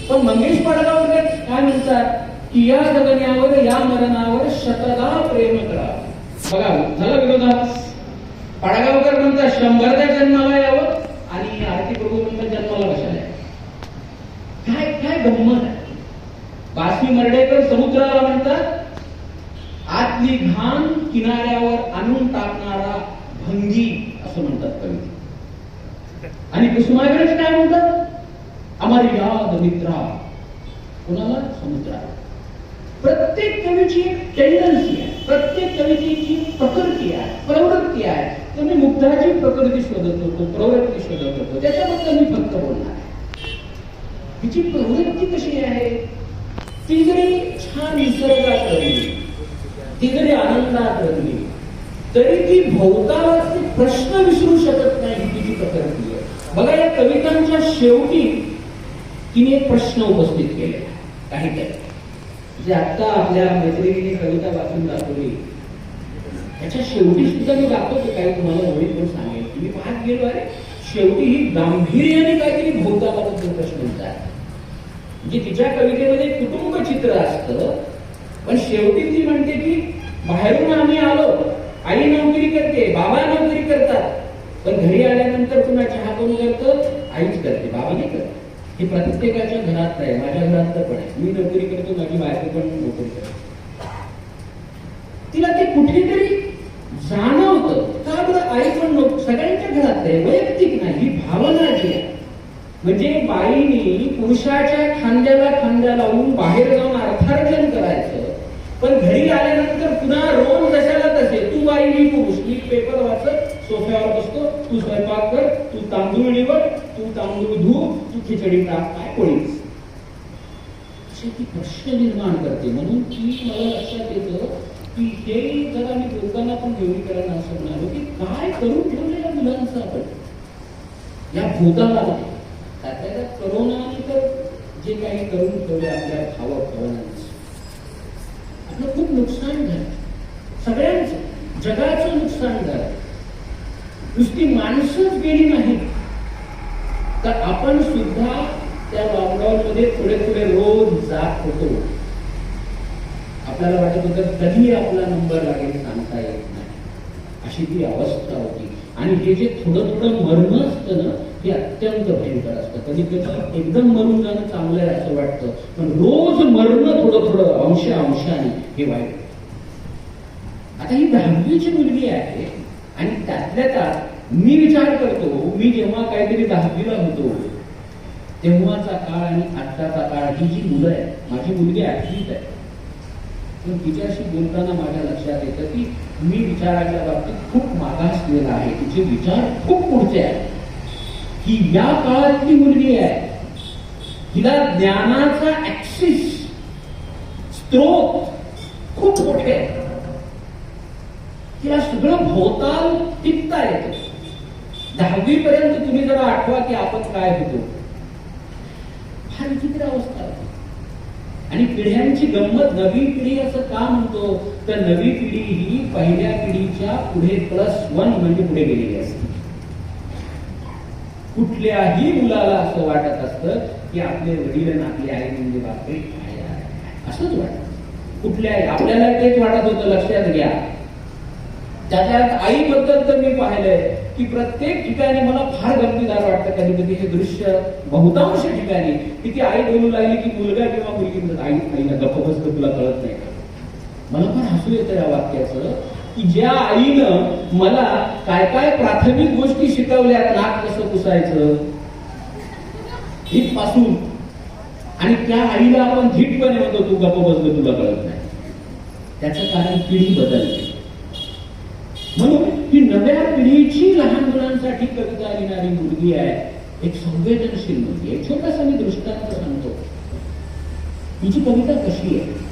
पण मंगेश पाडगावकर काय म्हणतात की या जगण्यावर या मरणावर शतदा प्रेम करा. बघा झाला विरोधात. पाडगावकर म्हणतात 100दा जन्माला यावं आणि आरती प्रभू म्हणतात जन्माला कशाला. काय काय गंमत आहे. बासवी मर्डेकर समुद्राला म्हणतात आतली घाण किनाऱ्यावर आणून टाकणारा भंगी, असं म्हणतात कवी. आणि कुसुमाग्रज काय म्हणतात, आम्हाला याद निद्रा, कोणाला? समुद्रा. प्रत्येक कवीची एक टेंडन्सी आहे, प्रत्येक कवितेची प्रकृती आहे, प्रवृत्ती आहे. तर मी मुग्धाची प्रकृती शोधत होतो, प्रवृत्ती शोधत होतो, त्याच्याबद्दल मी फक्त बोलणार आहे. हिची प्रवृत्ती कशी आहे? ती जरी छान निसर्गात रंगली, ती जरी आनंदात रंगली, तरी ती भोवतालाचे प्रश्न विसरू शकत नाही. ही तिची प्रकृती आहे. बघा, या कवितांच्या शेवटी तिने एक प्रश्न उपस्थित केले काहीतरी, जे आता आपल्या मैत्रिणीने कविता वाचून दाखवली. त्याच्या शेवटी सुद्धा मी दाखवतो, काही तुम्हाला ओळी करून सांगेल की मी पाहत गेलो आहे. शेवटी ही गांभीर्याने काहीतरी भोवतालाबद्दल प्रश्न विचारतात. म्हणजे तिच्या कवितेमध्ये कुटुंब चित्र असतं, पण शेवटी ती म्हणते की बाहेरून आम्ही आलो, आई नोकरी करते, बाबा नोकरी करतात, पण घरी आल्यानंतर पुन्हा चहा कोण करतं? आईच करते, बाबा नाही करत. हे प्रत्येकाच्या घरात आहे, माझ्या घरात तर पण आहे. मी नोकरी करतो, माझी बायको पण नोकरी करते. तिला ते कुठेतरी जाणवतं. का बरं? आई पण सगळ्यांच्या घरात आहे, वैयक्तिक नाही. ही भावना जी आहे, म्हणजे बाईनी पुरुषाच्या खांद्याला खांद्या लावून बाहेर जाऊन अर्थार्जन करायचं, पण घरी आल्यानंतर पुन्हा रोज जशाला तसे, तू बाई मी पुरुष, मी पेपर वाचत सोफ्यावर बसतो, तू स्वयंपाक कर, तू तांदूळ निवड, तू तांदूळ धू, तू खिचडी टाक, काय पोळीच. असे ती प्रश्न निर्माण करते. म्हणून ती मला लक्षात येतं की हे जरा मी लोकांना पण घेऊन असं म्हणालो की काय करून ठेवलं या मुलांचं आपण या भूताला. त्याच्या करोनाने तर जे काही करून ठेवले आपल्या खावाखावनांचं, आपलं खूप नुकसान झालं, सगळ्यांचं, जगाचं नुकसान झालं. नुसती माणसंच गेली नाही, तर आपण सुद्धा त्या लॉकडाऊनमध्ये थोडे थोडे रोज जात होतो. आपल्याला वाटत होतं कधी आपला नंबर लागेल सांगता येत नाही, अशी ती अवस्था होती. आणि हे जे थोडं थोडं मरण असतं ना, हे अत्यंत भयंकर असतं. कधी कधी एकदम मरून जाणं चांगलं आहे असं वाटतं, पण रोज मरणं थोडं थोडं अंशाने हे वाईट. आता ही 10वीची मुलगी आहे आणि त्यातल्या त्यात मी विचार करतो, मी जेव्हा काहीतरी 10वीला होतो तेव्हाचा काळ आणि आत्ताचा काळ, ही जी मुलं आहे, माझी मुलगी 8वीत आहे, पण तिच्याशी बोलताना माझ्या लक्षात येतं की मी विचाराच्या बाबतीत खूप मागासलेला आहे, तिचे विचार खूप पुढचे आहेत. ही या काळातली मुलगी आहे, हिला ज्ञानाचा ऍक्सिस, स्त्रोत खूप मोठे आहे. तिला सगळं भोवताल टिपता येतं. 10वी पर्यंत तुम्ही जरा आठवा की आपण काय होतो, फार विचित्र अवस्था आहे. आणि पिढ्यांची गंमत, नवी पिढी असं का म्हणतो, तर नवी पिढी ही पहिल्या पिढीच्या पुढे +1 म्हणजे पुढे गेलेली असते. कुठल्याही मुलाला असं वाटत असतं की आपले वडील आणि आपली आई म्हणजे बापरे काय आहे, असंच वाटत. कुठल्याही, आपल्याला तेच वाटत होतं, लक्षात घ्या. त्याच्यात आईबद्दल तर मी पाहिलंय की प्रत्येक ठिकाणी मला फार गमतीदार वाटतं कधी कधी हे दृश्य, बहुतांश ठिकाणी की ती आई बोलू लागली की मुलगा किंवा मुलगी म्हणतात, आईला गप्प बसतं, तुला कळत नाही का. मला फार हसू येतं या वाक्याचं की ज्या आईनं मला काय काय प्राथमिक गोष्टी शिकवल्यात, नाक कसं पुसायचं इथपासून, आणि त्या आईला आपण धीटपणे म्हणतो तू गप्प बसलं, तुला कळत नाही. त्याचं कारण पिढी बदलते. म्हणून ही नव्या पिढीची लहान मुलांसाठी कविता लिहिणारी मुलगी आहे, एक संवेदनशील मुलगी आहे. छोटासा मी दृष्टांत सांगतो. हिची कविता कशी आहे,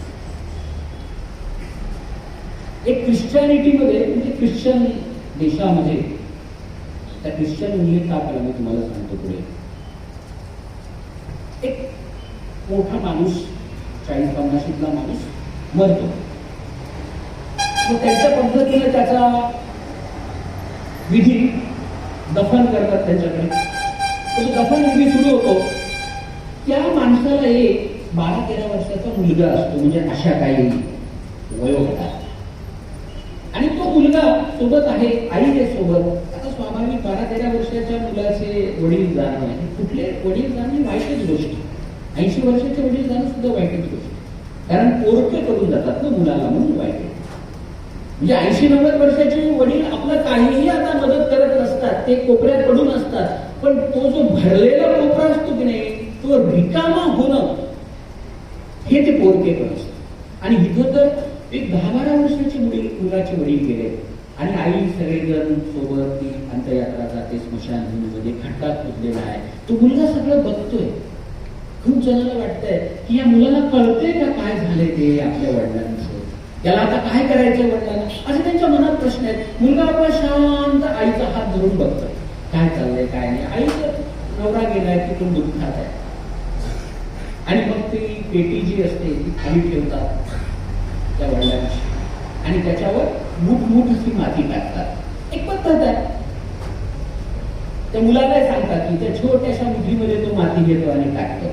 एक ख्रिश्चॅनिटीमध्ये, म्हणजे ख्रिश्चन देशामध्ये, त्या ख्रिश्चन मुलीचा आपल्याला मी तुम्हाला सांगतो पुढे. एक मोठा माणूस, 40-50ला माणूस मरतो. मग त्यांच्या पद्धतीने त्याचा विधी दफन करतात त्यांच्याकडे. तो दफन विधी सुरू होतो. त्या माणसाला एक 12-13 वर्षाचा मुलगा असतो, म्हणजे अशा काही वयोगटात, आणि तो मुलगा सोबत आहे, आई आहे सोबत. आता स्वाभाविक 12-13 वर्षाच्या मुलाचे वडील जाणं आहे, कुठले वडील जाणं वाईटच गोष्ट. 80 वर्षाचे वडील जाणं सुद्धा वाईटच गोष्ट, कारण पोरके करून जातात ना मुलाला, म्हणून वाईट. म्हणजे 80-90 वर्षाचे वडील आपलं काहीही आता मदत करत नसतात, ते कोपऱ्यात पडून असतात, पण तो जो भरलेला कोपरा असतो की नाही, तो रिकामा होणं हे ते पोरके करत. आणि इथं तर एक 10-12 वर्षाचे मुलाचे वडील गेले आणि आई सगळेजण सोबत ती अंत्ययात्रा जाते स्मशानभूमीमध्ये, खड्डा खोदलेला आहे. तो मुलगा सगळं बघतोय. खूप जणांना वाटतंय की या मुलाला कळतंय का काय झालंय ते आपल्या वडिलांचं, त्याला आता काय करायचं वडिलांना, असे त्यांच्या मनात प्रश्न आहेत. मुलगा आपला शांत आईचा हात धरून बघतोय, काय चाललंय काय नाही. आईचं नवरा गेलाय, तिथून दुःखात आहे. आणि मग ती पेटी जी असते ती खाली ठेवतात त्या वडिलांची आणि त्याच्यावर मूठ अशी माती टाकतात. एक पद्धत आहे. त्या मुलाला सांगतात की त्या छोट्याशा मुठीमध्ये तो माती घेतो आणि टाकतो.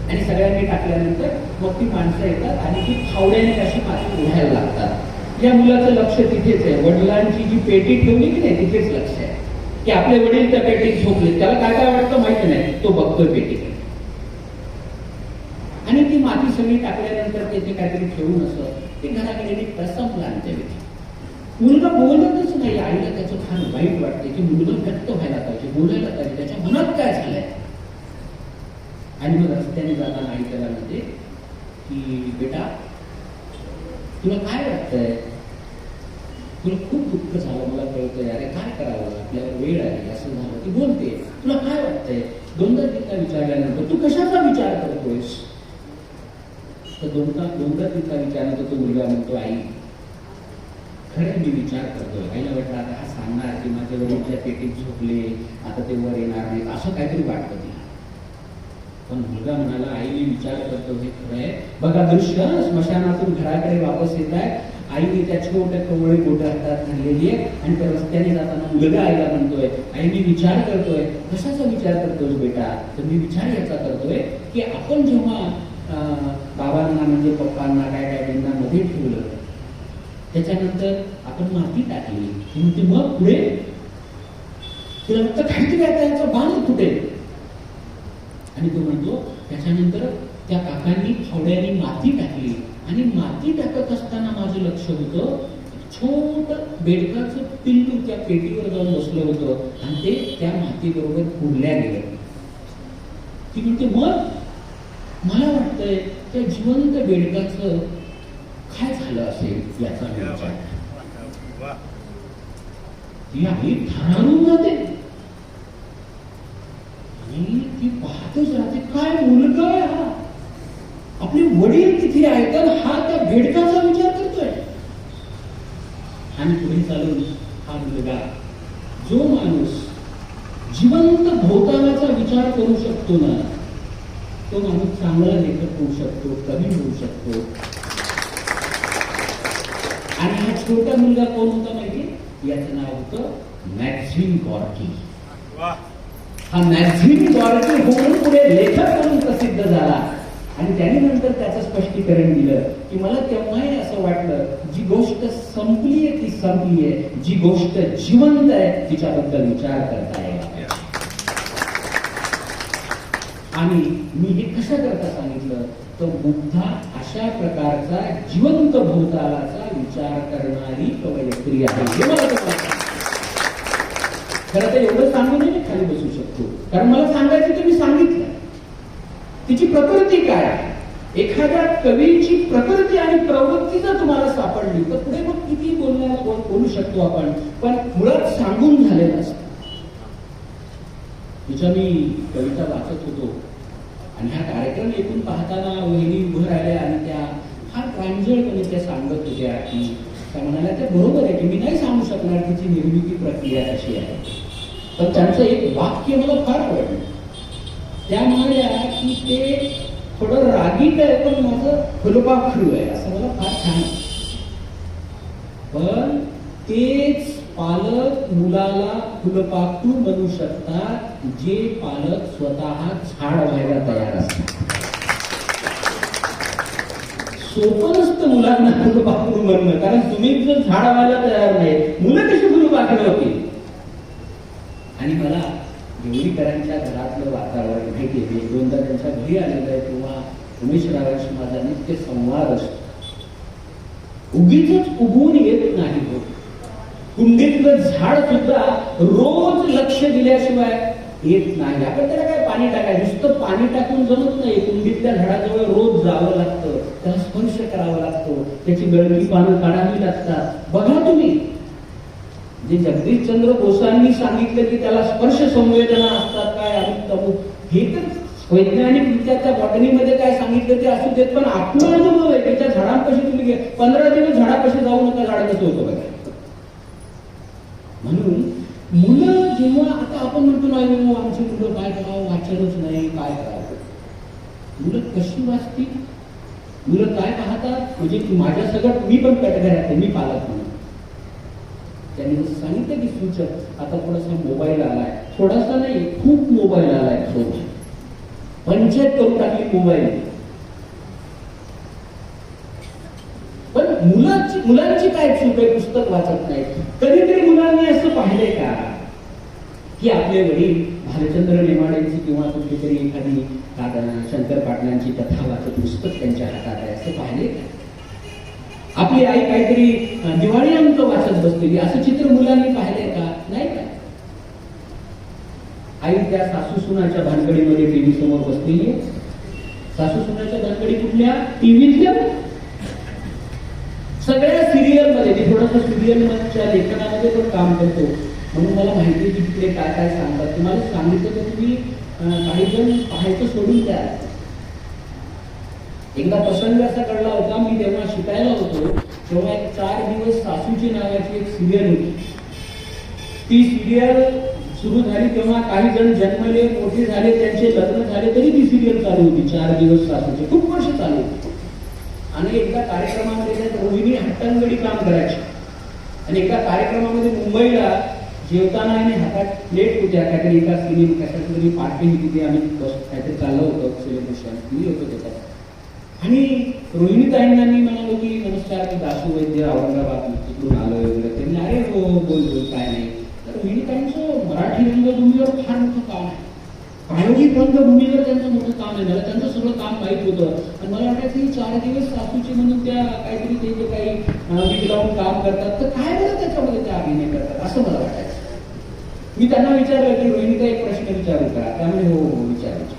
आणि सगळ्यांनी टाकल्यानंतर मग ती माणसं येतात आणि ती फावड्याने अशी माती ओढायला लागतात. या मुलाचं लक्ष तिथेच आहे. वडिलांची जी पेटी ठेवली की नाही तिथेच लक्ष आहे की आपले वडील त्या पेटीत झोपले. त्याला काय काय वाटतं माहिती नाही, तो बघतोय पेटीकडे. आणि ती माती सगळी टाकल्यानंतर ते काहीतरी ठेवून असं ते घराकडे संपला आणते. मुलगा बोलतच नाही. आईला त्याचं फार वाईट वाटते की मुलगा व्यक्त व्हायला पाहिजे, बोलायला पाहिजे, त्याच्या मनात काय झालंय. आणि मग रस्त्याने जाताना आई त्याला म्हणते की बेटा तुला काय वाटतंय, तुला खूप दुःख झालं मला कळतंय, अरे काय करावं, आपल्याला वेळ आहे असं झालं. ती बोलते तुला काय वाटतंय. दोनदा तिला विचारल्यानंतर तू कशाचा विचार करतोयस, तर दोनदा तिचा विचारल्यानंतर तो मुलगा म्हणतो आई खरं मी विचार करतोय. आईला वाटलं आता हा सांगणार की माझ्या वडीलच्या पेटीत झोपले, आता ते वर येणार नाहीत, असं काहीतरी वाटतं तिला. पण मुलगा म्हणाला आई मी विचार करतो हे खरं आहे. बघा दृश्य, स्मशानातून घराकडे वापस येत आहे. आईने त्या छोट्या कवळी बोटं हातात धरलेली आहे आणि त्या रस्त्याने जाताना मुलगा आईला म्हणतोय आई मी विचार करतोय. कशाचा विचार करतोय बेटा, तर मी विचार याचा करतोय की आपण जेव्हा बाबांना म्हणजे पप्पांना काय डॅडींना मध्ये ठेवलं त्याच्यानंतर आपण माती टाकली म्हणते मग पुढे तुला फक्त काहीतरी आता याचा बाण फुटेल. आणि तो म्हणतो त्याच्यानंतर त्या काकांनी फावड्याने माती टाकली आणि माती टाकत असताना माझं लक्ष होतं छोट बेडकाचं पिल्लू त्या पेटीवर जाऊन बसलं होतं आणि ते त्या माती बरोबर पुरल्या गेलं. ती म्हणते मग मला वाटतंय त्या जिवंत बेडकाचं काय झालं असेल याचा विचार. ती आई थरारून जाते आणि ती पाहतच राहते काय मुलगा आहे हा, आपले वडील तिथे आहेत तर हा त्या बेडकाचा विचार करतोय. आणि पुढे चालून हा मुलगा जो माणूस जिवंत भोवतालाचा विचार करू शकतो ना तो माणूस चांगला लेखक होऊ शकतो, कवी होऊ शकतो. आणि हा छोटा मुलगा कोण होता माहिती, याचं नाव होतं मॅक्झिम गॉर्की. हा मॅक्झिम गॉर्की होऊन पुढे लेखक म्हणून प्रसिद्ध झाला. आणि त्याने नंतर त्याचं स्पष्टीकरण दिलं की मला तेव्हाही असं वाटलं जी गोष्ट संपलीये ती संपलीये, जी गोष्ट जिवंत आहे तिच्याबद्दल विचार करता येईल. आणि मी हे कसं करता सांगितलं तर बुद्धा अशा प्रकारचा जिवंत भूतालाचा विचार करणारी कवयित्री आहे. हे मला खरं तर एवढं सांगून मी खाली बसू शकतो कारण मला सांगायचं तर मी सांगितलं. तिची प्रकृती काय आहे, एखाद्या कवीची प्रकृती आणि प्रवृत्ती जर तुम्हाला सापडली तर पुढे मग किती बोलू शकतो आपण, पण मुळात सांगून झालेलं असतं. तिच्या मी कविता वाचत होतो आणि हा कार्यक्रम एकूण पाहताना वहिनी उभं राहिल्या आणि त्या फार प्रांजळपणे त्या सांगत होत्या की त्या म्हणाल्या त्या बरोबर आहे की मी नाही सांगू शकणार तिची निर्मिती प्रक्रिया कशी आहे. पण त्यांचं एक वाक्य मला फार आवडलं. त्या म्हणाल्या की ते थोडं रागीट आहे पण माझं फुलपाखरू आहे असं मला फार छान. पण तेच पालक मुलाला फुलपाखरू बनवू शकतात जे पालक स्वतः झाड व्हायला तयार असतात. सोपं नसतं मुलांना फुलपाखरू बनणं कारण तुम्ही जर झाड व्हायला तयार नाही मुलं कशी फुलपाखरू होती. आणि मला देवरीकरांच्या घरातलं वातावरण माहिती आहे. एक दोनदा त्यांच्या घरी आलेलं आहे तेव्हा उमेश रावांशी माझा नित्य संवाद असतो. उगीच उगवून येत नाही हो. कुंडीतलं झाड सुद्धा रोज लक्ष दिल्याशिवाय येत नाही. आपण त्याला काय पाणी टाकायचं, नुसतं पाणी टाकून जमत नाही. कुंडीतल्या झाडाजवळ रोज जावं लागतं, त्याला स्पर्श करावा लागतो, त्याची गळती पानं काढावी लागतात. बघा तुम्ही, जे जगदीशचंद्र बोसांनी सांगितलं की त्याला स्पर्श संवेदना असतात काय अमुक तमुक, हे तर वैज्ञानिकरित्या त्या बॉटनीमध्ये काय सांगितलं ते असू देत, पण आपला अनुभव आहे की त्या झाडांपाशी तुम्ही 15 दिवस झाडापाशी जाऊ नका, झाड कसं होतं बघा. म्हणून मुलं जेव्हा, आता आपण म्हणतो नाही आमची मुलं काय करावं, वाचनच नाही, काय करावं. मुलं कशी वाचतील, मुलं काय पाहतात, म्हणजे माझ्या सगळं मी पण कटघऱ्यात मी पालक म्हणून त्यांनी जसं सांगितलं की सूचक आता थोडासा मोबाईल आलाय, थोडासा नाही खूप मोबाईल आलाय, पंचायत करून टाकली मोबाईल. पण मुलांची काय चूक आहे, पुस्तक वाचत नाही. कधीतरी मुलांनी असं पाहिलंय का की आपले वडील भालचंद्र नेमाडेंची किंवा कुठली तरी एखादी शंकर पाटलांची कथा वाचत पुस्तक त्यांच्या हातात आहे, असं पाहिले का? आपली आई काहीतरी दिवाळी अंक वाचत बसलेली, असं चित्र मुलांनी पाहिलंय का? नाही का? आई त्या सासू सुनाच्या भानगडीमध्ये टीव्ही समोर बसलेली आहे. सासू सुनाच्या भानगडी कुठल्या? टीव्हीतल्या. सगळ्या सिरियल मध्ये, मी थोडंसं सिरियलच्या लेखनामध्ये पण काम करतो म्हणून मला माहिती आहे की तिकडे काय काय सांगतात. तुम्हाला सांगितलं तर तुम्ही काही जण पाहायचं सोडून द्या. एकदा प्रसंग असा घडला होता, मी तेव्हा शिकायला होतो, तेव्हा एक 4 दिवस सासूची नावाची एक सिरियल होती. ती सिरियल सुरू झाली तेव्हा काही जण जन्मले, मोठे झाले, त्यांचे लग्न झाले, तरी ती सिरियल चालू होती. 4 दिवस सासूची खूप वर्ष चालू होती. आणि एकदा कार्यक्रमामध्ये रोहिणी हट्टंगडी काम करायची आणि एका कार्यक्रमामध्ये मुंबईला जेवताना आणि हातात प्लेट होत्या, काहीतरी एका सिनेमा कशाची तरी पार्टी होती, तिथे आम्ही काहीतरी चाललं होतं सेलिब्रेशन, मी होतो त्याच्यात. आणि रोहिणीताईंना मी म्हणालो की नमस्कार, मी दासू वैद्य औरंगाबाद तिकडून आलोय वगैरे. त्यांनी अरे हो बोल काय नाही. तर रोहिणीताईंचं मराठी रंगभूमीवर फार मोठं काम आहे, प्रायोगिक रंगभूमीवर त्यांचं मोठं काम आहे. मला त्यांचं सगळं काम माहीत होतं आणि मला वाटायचं की 4 दिवस सासूची म्हणून त्या काहीतरी ते जे काही वीज लावून काम करतात, तर काय बरं त्याच्यामध्ये त्या अभिनय करतात असं मला वाटायचं. मी त्यांना विचारलं की रोहिणीताई एक प्रश्न विचारू का? त्यामुळे हो विचारायचे.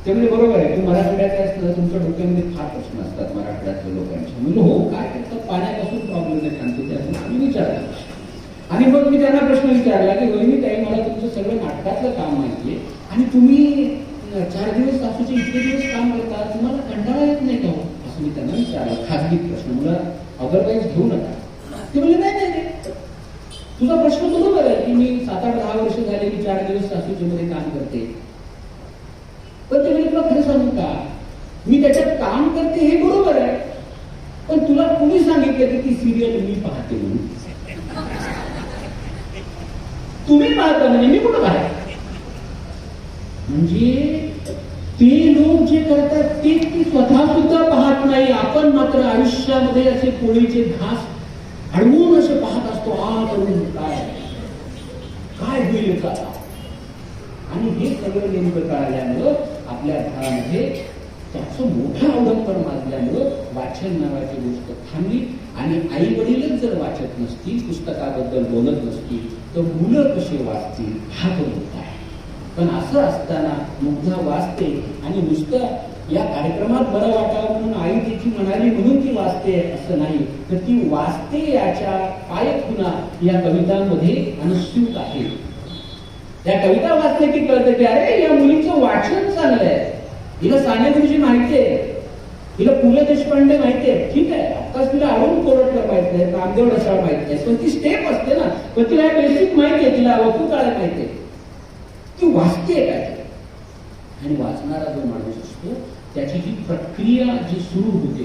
त्यामुळे बरोबर आहे, तू मराठवाड्यात असतं, तुमच्या डोक्यामध्ये फार प्रश्न असतात मराठवाड्यातल्या लोकांचे. म्हणजे हो काय करतात, पाण्यापासून प्रॉब्लेम आहे सांगते त्यातून आम्ही विचारलं. आणि मग मी त्यांना प्रश्न विचारला की रोहिणीताई, मला तुमचं सगळं नाटकातलं काम माहितीये आणि तुम्ही 4 दिवस सासूचे इतके दिवस काम करता, तुम्हाला कंटाळा येत नाही का हो? असं मी त्यांना विचारलं, खाजगी प्रश्न, मला अदरवाईज घेऊ नका. ते म्हणजे नाही, तुझा प्रश्न बरोबर आहे की मी 7-8-10 वर्ष झाले मी 4 दिवस सासूच्या मध्ये काम करते. पण ते तुला खरं सांगू का, मी त्याच्यात काम करते हे बरोबर आहे, पण तुला कुणी सांगितलं की ती सिरियल मी पाहते म्हणून? तुम्ही पाहता म्हणजे मी कुठं पाहते? म्हणजे ते लोक जे करतात ते ती स्वतः सुद्धा पाहत नाही. आपण मात्र आयुष्यामध्ये असे पोळीचे घास अडवून असे पाहत असतो, करून काय होईल का. आणि हे सगळं नेमकं कळाल्यामुळं आपल्या घरामध्ये त्याचं मोठं अवलंबन माजल्यामुळं वाचन नावाची गोष्ट थांबली. आणि आई वडीलच जर वाचत नसतील, पुस्तकाबद्दल बोलत नसतील, तर मुलं कसे वाचतील हा तो मुद्दा आहे. पण असं असताना मुग्धा वाचते आणि नुसतं या कार्यक्रमात बरं वाटावं म्हणून आई तिची म्हणाली म्हणून ती वाचते असं नाही, तर ती वाचते याच्या पायखुणा या कवितांमध्ये अनुस्यूत आहे. त्या कविता वाचले की कळतं की अरे या मुलीचं वाचन चांगलं आहे, हिला साने गुरुजी माहितीये, हिला पु ल देशपांडे माहितीये, ठीक आहे, आत्ताच तिला अरुण कोरटकर माहित नाही, रामदेव ढसाळ माहित नाही, पण ती स्टेप असते ना, पण तिला बेसिक माहितीये, तिला वकू काळ माहितीये, ती वाचते काय. आणि वाचणारा जो माणूस असतो त्याची जी प्रक्रिया जी सुरू होते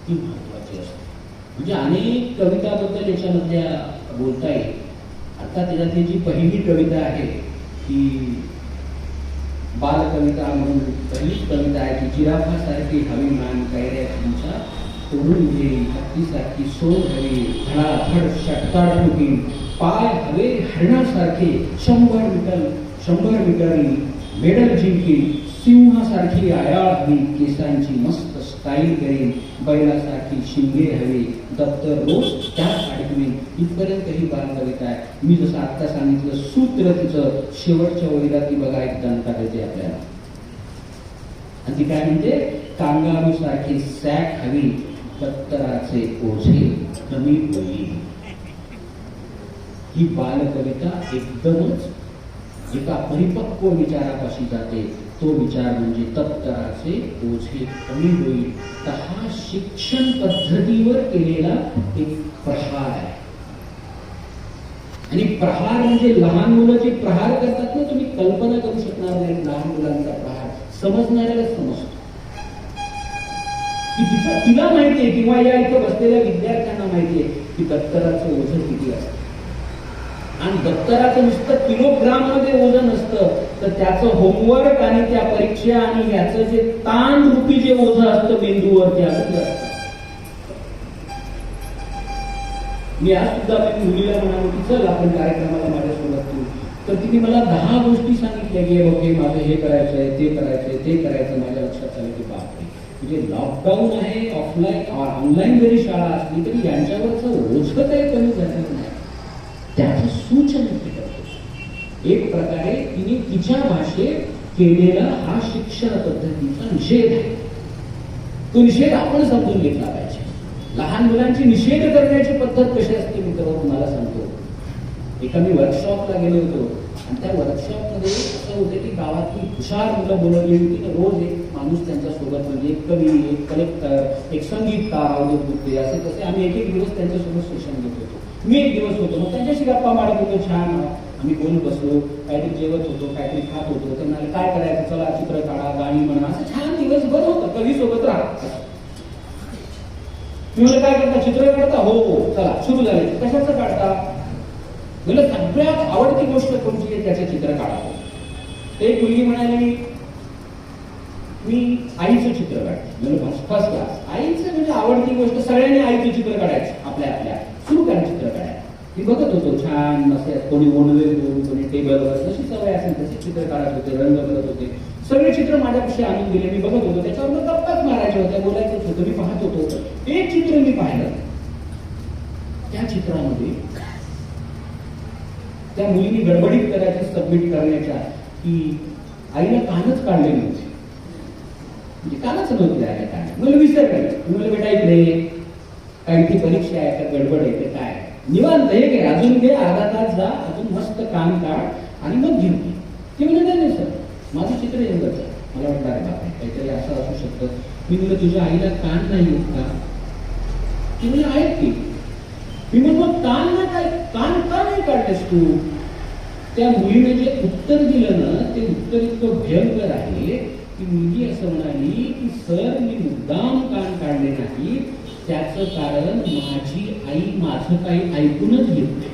ती महत्वाची असते. म्हणजे अनेक कविताबद्दल याच्यामध्ये बोलता येईल. आता त्याच्यातली जी पहिली कविता आहे ती बालकविता म्हणून पहिलीच कविता आहे की जिराफासारखी हवी मान कैऱ्याच्या तोडून घेईल, हत्तीसारखी सोड हवी धडाधड षटकार फुटील, पाय हवे हरणासारखे 100 मीटर मेडल जिंकील, सिंहासारखी आयाळ हवी केसांची मस्त स्टाईल करीन, बैलासाठी शिंगे हवे, दप्तर रोज त्यात अडकवीन, इथपर्यंत ही बालकविता आहे. मी जसं आता सांगितलं सूत्र तिचं शेवटच्या ओळीला ती बघा एक दंता देते आपल्याला, आणि ती काय म्हणते, कांगारूसारखी सॅक हवी, दप्तराचे ओझे कमी होईल. ही बालकविता एकदमच एका परिपक्व विचारापाशी जाते. तो विचार म्हणजे दप्तराचे ओझे कमी होईल. तर हा शिक्षण पद्धतीवर केलेला एक प्रहार आहे. आणि प्रहार म्हणजे लहान मुलं जे प्रहार करतात ना, तुम्ही कल्पना करू शकणार नाही लहान मुलांचा प्रहार. समजणाऱ्याला समजतो की तिला माहितीये, किंवा या इथं बसलेल्या विद्यार्थ्यांना माहितीये की दप्तराचं ओझं किती असतं. आणि दप्तराचं नुसतं किलोग्राम मध्ये ओझं नसतं, तर त्याचं होमवर्क आणि त्या परीक्षा आणि याचं जे ताण रूपी जे ओझं असतं मेंदूवर, ते असतं. मी आज सुद्धा मी मुलीला म्हणालो की चल आपण कार्यक्रमाला माझ्यासोबत तू, तर तिने मला 10 गोष्टी सांगितल्या की ओके माझं हे करायचंय, ते करायचंय, ते करायचं. माझ्या लक्षात आलं की बापरे, म्हणजे लॉकडाऊन आहे, ऑफलाईन ऑनलाईन जरी शाळा असली तरी यांच्यावरचं ओझं काही कमी झालेलं नाही. त्याचं सूचन ती करतो. एक प्रकारे तिने तिच्या भाषेत केलेला हा शिक्षण पद्धतीचा निषेध आहे. तो निषेध आपण समजून घेतला पाहिजे. लहान मुलांची निषेध करण्याची पद्धत कशी असते मित्रांनो तुम्हाला सांगतो. एका मी वर्कशॉपला गेलो होतो, आणि त्या वर्कशॉपमध्ये असं होतं की गावातली हुशार मुलं बोलवली होती. तर रोज एक माणूस त्यांच्यासोबत, म्हणजे एक कवी, एक कलेक्टर, एक संगीतकार, अवधूत, असे तसे आम्ही एक दिवस त्यांच्यासोबत सेशन घेत होतो. मी एक दिवस होतो, मग त्यांच्याशी गप्पा मारत होतो. छान आम्ही बोलून बसलो, काहीतरी जेवत होतो, काहीतरी खात होतो. ते म्हणाले काय करायचं, चला चित्र काढा, गाणी म्हणा, असं छान दिवसभर होतं. कवी सोबत राहा. मी म्हणलं काय करता, चित्र काढता? हो चला सुरू झाले. कशाचं काढता? म्हणजे सगळ्यात आवडती गोष्ट कोणती आहे, त्याचं चित्र काढा. एक मुलगी म्हणाली मी आईचं चित्र काढते. म्हणजे फर्स्ट क्लास. आईचं म्हणजे आवडती गोष्ट, सगळ्यांनी आईचं चित्र काढायचं. आपल्या सुरू करा चित्र काढायचं. मी बघत होतो छान मस्त, कोणी ओणवे घेऊन, कोणी टेबलवर, जशी सवय असेल तसे चित्र काढत होते, रंग करत होते. सगळे चित्र माझ्यापेक्षी आणून दिले. मी बघत होतो, त्याच्यावर गप्पाच मारायच्या होत्या, बोलायचंच होतं. मी पाहत होतो. एक चित्र मी पाहिलं, त्या चित्रामध्ये त्या मुलीने गडबडीत करायचं सबमिट करण्याच्या की आईला कानच काढले नव्हते. म्हणजे कानच नव्हते आईला काढले. मला विसरलं. म्हणलं बेटा इकडे काय ती परीक्षा आहे का, गडबड आहे का, काय निवांत हे घे, अजून घे, अर्धा तास जा, अजून मस्त कान काढ आणि मग घेऊन. ते म्हणजे नाही सर माझं चित्र येऊन जातं. मला वाटतं अरे बापरे काहीतरी असं असू शकतं. मी म्हणलं तुझ्या आईला कान नाही येत का? ती म्हणजे आहेत की. मी म्हणलो कान ना काय, कान का नाही काढतेस तू? त्या मुलीने जे उत्तर दिलं ना, ते उत्तर इतकं भयंकर आहे की मुलगी असं म्हणाली की सर मी मुद्दाम कान काढले नाही, त्याचं कारण माझी आई माझं काही ऐकूनच घेत नाही.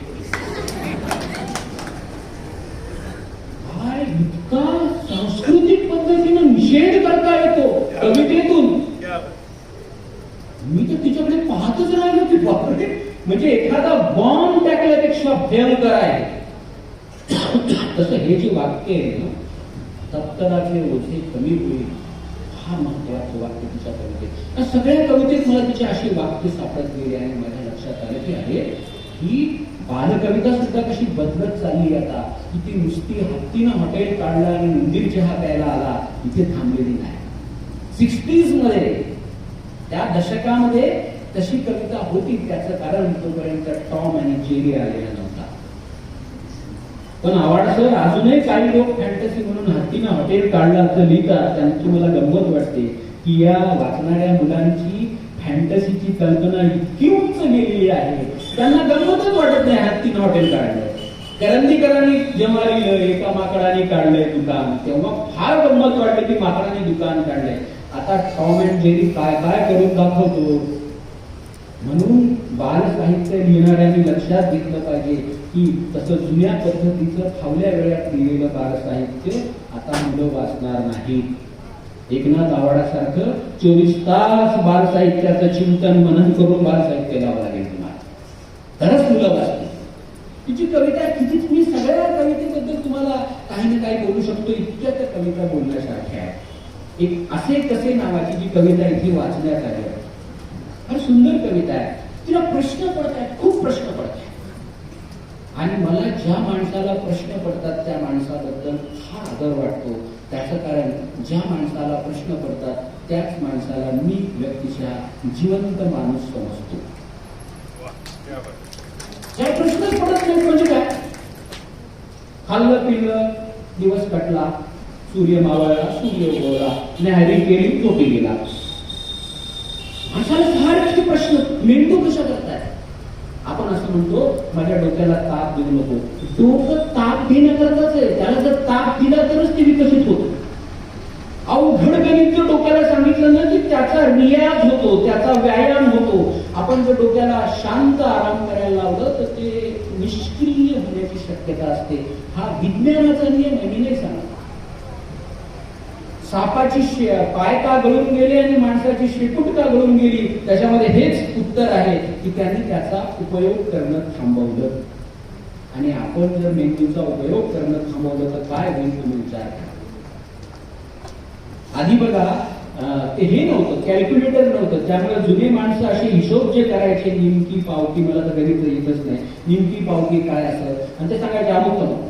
काय इतका सांस्कृतिक पद्धतीनं निषेध करता येतो कवितेतून. मी तर तिच्याकडे पाहतच राहिलो की बापरे, म्हणजे एखादा बॉम्ब टाकल्यापेक्षा भयंकर आहे. तसं हे जे वाक्य आहे ना, दप्तराचे ओझे कमी होईल, हा महत्वाचं वाक्य तिच्या कवितेत. सगळ्या कवितेत मला तिची अशी वाक्य सापडत गेली आणि माझ्या लक्षात आलं की अरे ही बालकविता सुद्धा कशी बदलत चालली आता. की ती नुसती हत्तीनं हॉटेल काढला आणि मंदिर चहा प्यायला आला इथे थांबलेली नाही. 60s मध्ये, त्या दशकामध्ये तशी कविता होती. त्याचं कारण तोपर्यंत टॉम आणि जेरी आलेला नव्हता. पण आवाडा सर अजूनही काही लोक फॅन्टसी म्हणून हत्तीनं हॉटेल काढलं असं लिहितात. त्यांची मला गंमत वाटते की या वाचणाऱ्या मुलांची फॅन्टसीची कल्पना इतकी उंच गेलेली आहे, त्यांना गंमतच वाटत नाही हत्तीनं हॉटेल काढलं. करंदीकरांनी जेव्हा लिहिलं एका माकडाने काढलंय दुकान, तेव्हा फार गंमत वाटली की माकडाने दुकान काढलंय. आता टॉम अँड जेरी काय काय करून दाखवतो. म्हणून बाल साहित्य लिहिणाऱ्यांनी लक्षात घेतलं पाहिजे की तसं जुन्या पद्धतीचं फावल्या वेळात लिहिलेलं बाल साहित्य आता मुलं वाचणार नाहीत. एकनाथ आवाडासारखं 24 तास बाल साहित्याचं चिंतन मनन करून बाल साहित्य लावावं लागेल तुम्हाला, तरच मुलं वाचतील. तिची कविता कितीच, मी सगळ्या कवितेबद्दल तुम्हाला काही ना काही बोलू शकतो, इतक्या त्या कविता बोलण्यासारख्या आहेत. एक असे कसे नावाची जी कविता इथे वाचण्यात आली आहे. फार सुंदर कविता आहे. तिला प्रश्न पडत आहेत, खूप प्रश्न पडत आहेत. आणि मला ज्या माणसाला प्रश्न पडतात त्या माणसाबद्दल फार आदर वाटतो. त्याचं कारण ज्या माणसाला प्रश्न पडतात त्याच माणसाला मी व्यक्तीच्या जिवंत माणूस समजतो. ज्या प्रश्नच पडत नाही म्हणजे काय, खाल्लं पिल्लं दिवस कटला, सूर्य मावळला, सूर्य उगवला, न्याहारी केली, झोपी गेला. माणसाला फार काही प्रश्न, मेंदू कशा करताय. आपण असं म्हणतो माझ्या डोक्याला ताप देऊ नको. डोकं ताप देण्याकरताच आहे. त्याला जर ताप दिला तरच ते विकसित होतं. अवघड गणित जर डोक्याला सांगितलं ना की त्याचा रियाज होतो, त्याचा व्यायाम होतो. आपण जर डोक्याला शांत आराम करायला लावलं तर ते निष्क्रिय होण्याची शक्यता असते. हा विज्ञानाचा नियम आहे, मी नाही सांगत. सापाची पाय का गळून गेले आणि माणसाची शेपूट का गळून गेली, त्याच्यामध्ये हेच उत्तर आहे की त्यांनी त्याचा उपयोग करणं थांबवलं. आणि आपण जर मेंदूचा उपयोग करणं थांबवलं तर काय होईल तुम्ही विचार करा. आधी बघा ते हे नव्हतं, कॅल्क्युलेटर नव्हतं. त्यामुळे जुने माणसं असे हिशोब जे करायचे, निमकी पावकी, मला तर गणित येतच नाही, निमकी पावकी काय असं, आणि ते सांगायचे अमुक तमुक.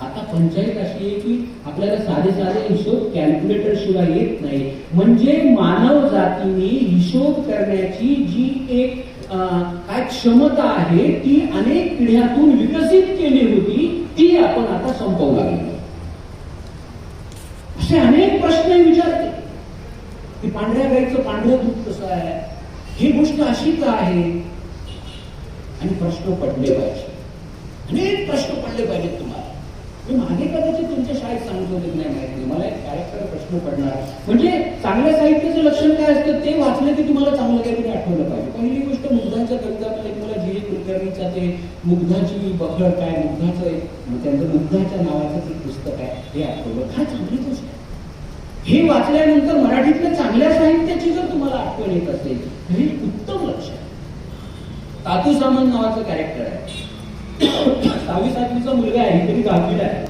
आता पंचायत अशी आहे की आपल्याला साधे साधे हिशोब कॅल्क्युलेटर शिवाय येत नाही. म्हणजे मानव जातीने हिशोब करण्याची जी एक काय क्षमता आहे ती अनेक पिढ्यातून विकसित केली होती, ती आपण आता संपवू लागलो. असे अनेक प्रश्न विचारते की पांढऱ्या गाईचं पांढरं दूध कसं आहे, ही गोष्ट अशी का आहे. आणि प्रश्न पडले पाहिजे, अनेक प्रश्न पडले पाहिजेत तुम्हाला. मी मागे कदाचित तुमच्या शाळेत सांगितलं होतं नाही माहिती, मला एक कॅरेक्टर प्रश्न पडणार. म्हणजे चांगल्या साहित्याचं लक्षण काय असतं ते वाचलं की तुम्हाला चांगलं काहीतरी आठवलं पाहिजे. पहिली गोष्ट मुग्धाच्या कविता, मला जी कुलकर्णीचा ते मुग्धाची बखर काय, मुग्धाचं एक त्यांचं मुग्धाच्या नावाचं एक पुस्तक आहे हे आठवलं. काय चांगली गोष्ट. हे वाचल्यानंतर मराठीतल्या चांगल्या साहित्याची जर तुम्हाला आठवण येत असेल तर हे उत्तम लक्षण. तातू सामंत नावाचं कॅरेक्टर आहे, 6वी-7वीचा मुलगा आहे, तरी 10वीला आहे.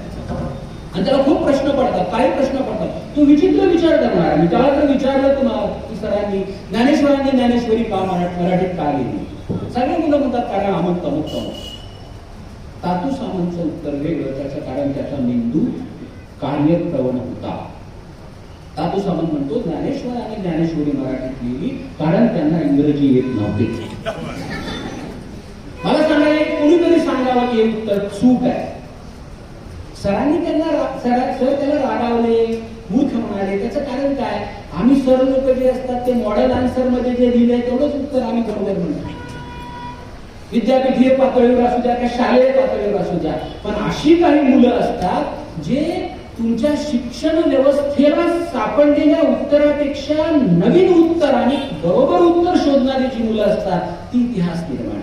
आणि त्याला खूप प्रश्न पडतात, काही प्रश्न पडतात. तो विचित्र विचार करणार. मी त्याला जर विचारलं तुम्हाला की सरांनी ज्ञानेश्वरांनी ज्ञानेश्वरी का मराठीत का लिहिली, सगळे मुलं म्हणतात कारण अमुक तमुक तमुक. तातू सामंतचं उत्तर वेगळं, त्याचं कारण त्याचा मेंदू कार्यप्रवण होता. तातू सामंत म्हणतो ज्ञानेश्वर आणि ज्ञानेश्वरी मराठीत लिहिली कारण त्यांना इंग्रजी येत नव्हते. मला सांगायला कोणीतरी सांगावं की हे उत्तर चूक आहे. सरांनी त्यांना सर त्याला रागावले, मूर्ख म्हणाले. त्याचं कारण काय, आम्ही सर लोक जे असतात ते मॉडेल आन्सर मध्ये जे लिहिलंय तेवढंच उत्तर आम्ही बरोबर म्हणतो. विद्यापीठीय पातळीवर असू द्या, किंवा शालेय पातळीवर असू द्या, पण अशी काही मुलं असतात जे तुमच्या शिक्षण व्यवस्थेला सापडलेल्या उत्तरापेक्षा नवीन उत्तर आणि बरोबर उत्तर शोधणारी जी मुलं असतात ती इतिहास निर्माण,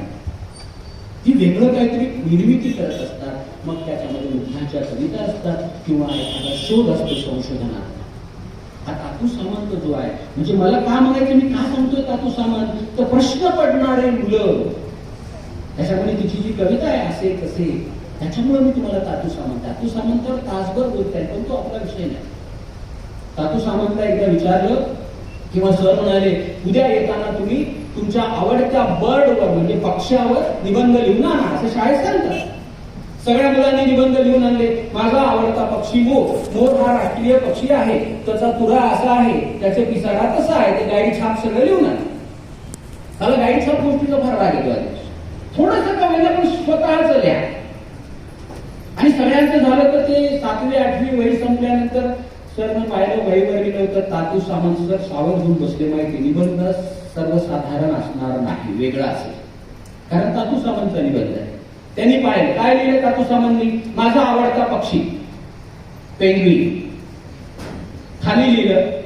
ती वेगळं काहीतरी निर्मिती करत असतात. मग त्याच्यामध्ये मुग्धाच्या कविता असतात किंवा एखादा शोध असतो संशोधनात. हा तातू सामंत जो आहे, म्हणजे मला का म्हणायचं, मी का सांगतोय तातू सामंत, तर प्रश्न पडणारे मुलं, त्याच्यामध्ये तिची जी कविता आहे असे कसे, त्याच्यामुळे मी तुम्हाला तातू सामंतावर तासभर बोलताय, पण तो आपला विषय नाही. तातू सामंतला एकदा विचारलं किंवा सर म्हणाले उद्या येताना तुम्ही तुमच्या आवडत्या बर्डवर म्हणजे पक्ष्यावर निबंध लिहून आणा, असं शाळेत सांगतात. सगळ्या मुलांनी निबंध लिहून आणले. माझा आवडता पक्षी मोर, मोर हा राष्ट्रीय पक्षी आहे, त्याचा तुरा असा आहे, त्याचे पिसारा कसा आहे, ते गाडी छाप सगळं लिहून आणले. मला गाडी छाप गोष्टीचा फार राग येतो. थोडंसं का म्हणजे पण स्वतःच लिहा. आणि सगळ्यांचं झालं तर ते 7वी-8वी वही संपल्यानंतर सरनं पाहिलं, वहीवर लिहिलं होतं तातू सामंत सर सावरून बसले. माहिती निबंध सर्वसाधारण असणार नाही, वेगळा असेल, कारण तातू सामंतचा निबंध आहे. त्यांनी पाहिलं, काय लिहिलं तातू सामंतनी, माझा आवडता पक्षी पेंग्विन. खाली लिहिलं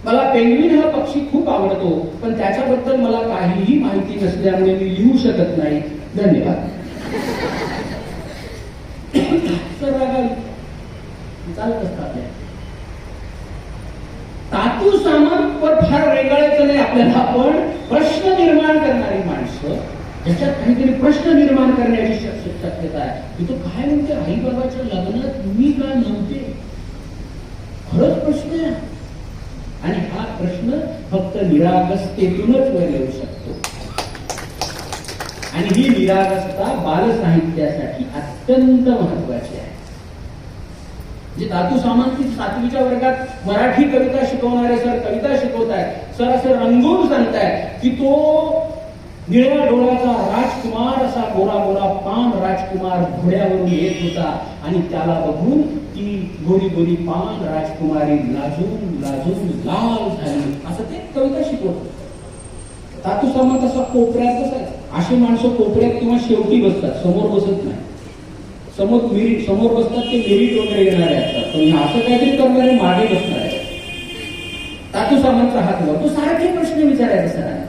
मला पेंग्विन हा पक्षी खूप आवडतो, पण त्याच्याबद्दल मला काहीही माहिती नसल्यामुळे मी लिहू शकत नाही, धन्यवाद. सर चालत असतात. तातू सामंत वर फार रेंगाळायचं नाही आपल्याला, पण प्रश्न निर्माण करणारी माणसं, ज्याच्यात काहीतरी प्रश्न निर्माण करण्याची शक्यता आहे. तो काय म्हणते, आई बाबाच्या लग्नात मी का नव्हते, खरंच प्रश्न आहे. आणि हा प्रश्न फक्त निरागसतेतूनच वर येऊ शकतो. आणि ही निरागसता बालसाहित्यासाठी अत्यंत महत्वाची आहे. जे दादू सामंत 7वीच्या वर्गात मराठी कविता शिकवणारे सर कविता शिकवतायत, सर असं रंगवून सांगतायत की तो निळ्या डोळ्याचा राजकुमार असा गोरा गोरा पान राजकुमार घोड्यावरून येत होता आणि त्याला बघून ती गोरी गोरी पान राजकुमारी लाजून लाजून लाल झाली, असं ते कविता शिकवत. दादू सामंत असा कोपऱ्यात बसायचा. अशी माणसं कोपऱ्यात किंवा शेवटी बसतात, समोर बसत नाही. समोर बसतात ते मेरिट वगैरे येणारे असतात, पण असं काहीतरी करणारे मागे बसणार आहे. दादू सामंतचा हात वर, तो सारखे प्रश्न विचारायचा सरांना.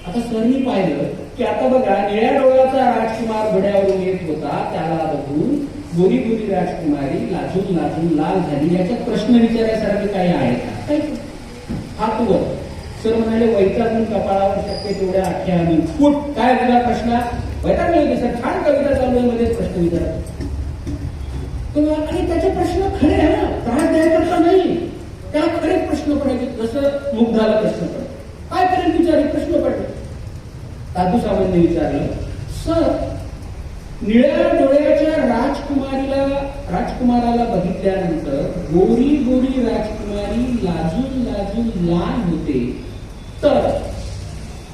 आता सरनी पाहिलं की आता बघा निळ्या डोळ्याचा राजकुमार घोड्यावरून येत होता, त्याला बघून गोरी गोरी राजकुमारी लाजून लाजून लाल झाली. याच्यात प्रश्न विचारायसारखे काही आहे का? हात वर. सर म्हणाले वैतागून कपाळावर शक्य तेवढ्या आख्या आणि फुट. काय तुला प्रश्न? वैताग नाही होते सर, छान कविता चालू आहे मध्येच प्रश्न विचारत. आणि त्याचे प्रश्न खरे आहे ना, त्रासदायक नाही, त्याला खरे प्रश्न पडायचे. जसं मुग्धाला प्रश्न पडतो, काय करेल विचार, प्रश्न पडले. दादू सामंतने विचारलं, सर निळ्या डोळ्याच्या राजकुमाराला बघितल्यानंतर गोरी गोरी राजकुमारी लाजून लाजून लाल होते, तर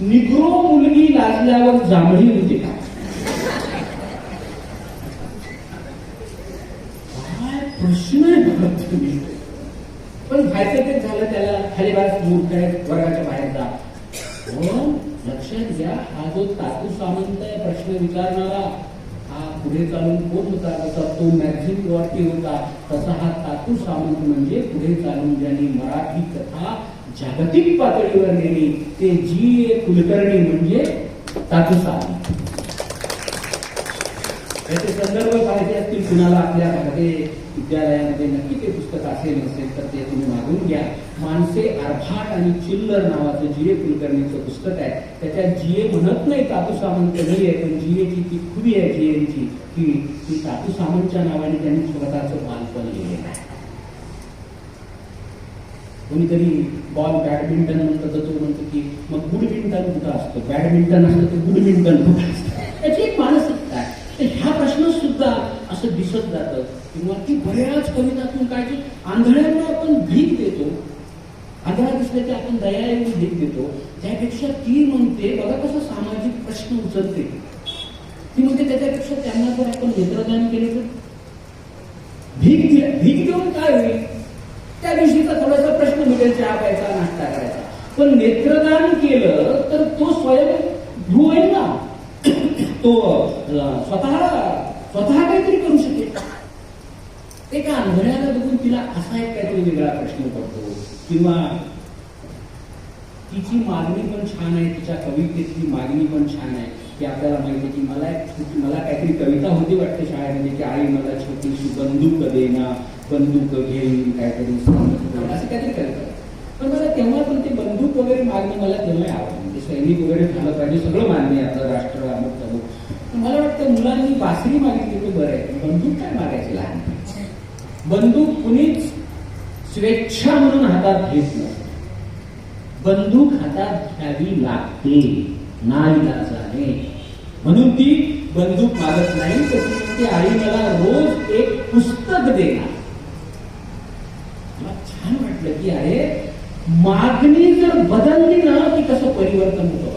निग्रो मुलगी लाजल्यावर जांभळी होते का? काय प्रश्न आहे बघा तुम्ही. पण व्हायचं तेच झालं. त्याला खाली बाहेर मूर्ख आहे, वर्गाच्या बाहेर जा. लक्षात घ्या, हा जो दादू सामंत आहे प्रश्न विचारणारा, हा पुढे चालून कोण होता? जसा तो मॅक्झिम गॉर्की होता, तसा हा दादू सामंत म्हणजे पुढे चालून ज्यांनी मराठी कथा जागतिक पातळीवर नेली ते G.A. कुलकर्णी म्हणजे दादू सामंत. याचे संदर्भ पाहिजे असतील कुणाला आपल्या विद्यालयामध्ये, नक्की ते पुस्तक असेल नसेल तर ते तुम्ही मागून घ्या. माणसे अर्भाट आणि चिल्लर नावाचं G.A. कुलकर्णीचं पुस्तक आहे. त्याच्यात G.A. म्हणत नाही दादू सामंत नाही आहे, पण G.A.ची ती खुबी आहे G.A.ची की दादू सामंतच्या नावाने त्यांनी स्वतःचं बालपण लिहिलेलं आहे. कोणीतरी बॉल बॅडमिंटन म्हणतं तर तो म्हणतो की मग गुडमिंटन कुठं असतं, बॅडमिंटन असतं तर गुडमिंटन कुठं असतं. त्याची एक मानसिकता आहे. तर ह्या प्रश्नात सुद्धा असं दिसत जातं किंवा ती बऱ्याच कवितातून काय की आंधळ्यांना आपण भीक देतो, आंधळा दिसले की आपण दयाळून भीक देतो. त्यापेक्षा ती म्हणते बघा कसं सामाजिक प्रश्न उचलते. ती म्हणते त्याच्यापेक्षा त्यांना जर आपण नेत्रदान केलं तर भीक देऊन काय होईल? त्या दिवशीचा थोडासा प्रश्न मिळेल, चहा प्यायचा, नाश्ता करायचा. पण नेत्रदान केलं तर तो स्वयं होईल ना, तो स्वतः काहीतरी करू शकेल. एका आंधळ्याला बघून तिला असा एक काहीतरी वेगळा प्रश्न पडतो किंवा तिची मागणी पण छान आहे, तिच्या कवितेतली मागणी पण छान आहे की आपल्याला माहिती आहे की मला काहीतरी कविता होती वाटते शाळेमध्ये की आई मला छोटीशी बंदूक देना, बंदूक घेऊन काहीतरी असं काहीतरी कविता. पण मला तेव्हा पण ते बंदूक वगैरे मागणी मला तेव्हा आवडली. म्हणजे सैनिक वगैरे झालं पाहिजे, सगळं मान्य आहे आपलं राष्ट्र अमुक तमुक. मला वाटतं मुलांनी बासरी मागितली ते बरं आहे, बंदूक काय मागायची लहान. बंदूक कुणीच स्वेच्छा म्हणून हातात घेत नाही, बंदूक हातात घ्यावी लागते नाईलाजाने. म्हणून ती बंदूक मागत नाही, तर ती म्हणते आई मला रोज एक पुस्तक देणार. मला छान वाटलं की अरे मागणी जर बदलली ना की कसं परिवर्तन होतं.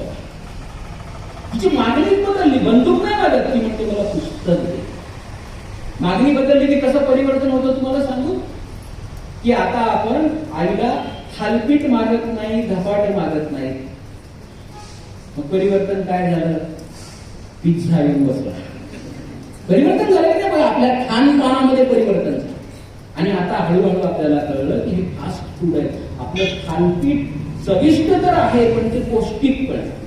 तिची मागणी बदलली, बंदूक नाही मागत, ती म्हणते मला पुस्तक दे. मागणी बदलली की कसं परिवर्तन होतं तुम्हाला सांगू की आता आपण आईला थालपीठ मागत नाही, धपाटे मागत नाही. मग परिवर्तन काय झालं? पिझ्झा येऊन बसला. परिवर्तन झालं की नाही? आपल्या खानपानामध्ये परिवर्तन झालं. आणि आता हळूहळू आपल्याला कळलं की हे फास्ट फूड आहे. आपलं थालपीठ चविष्ट तर आहे पण ते पौष्टिक पण आहे.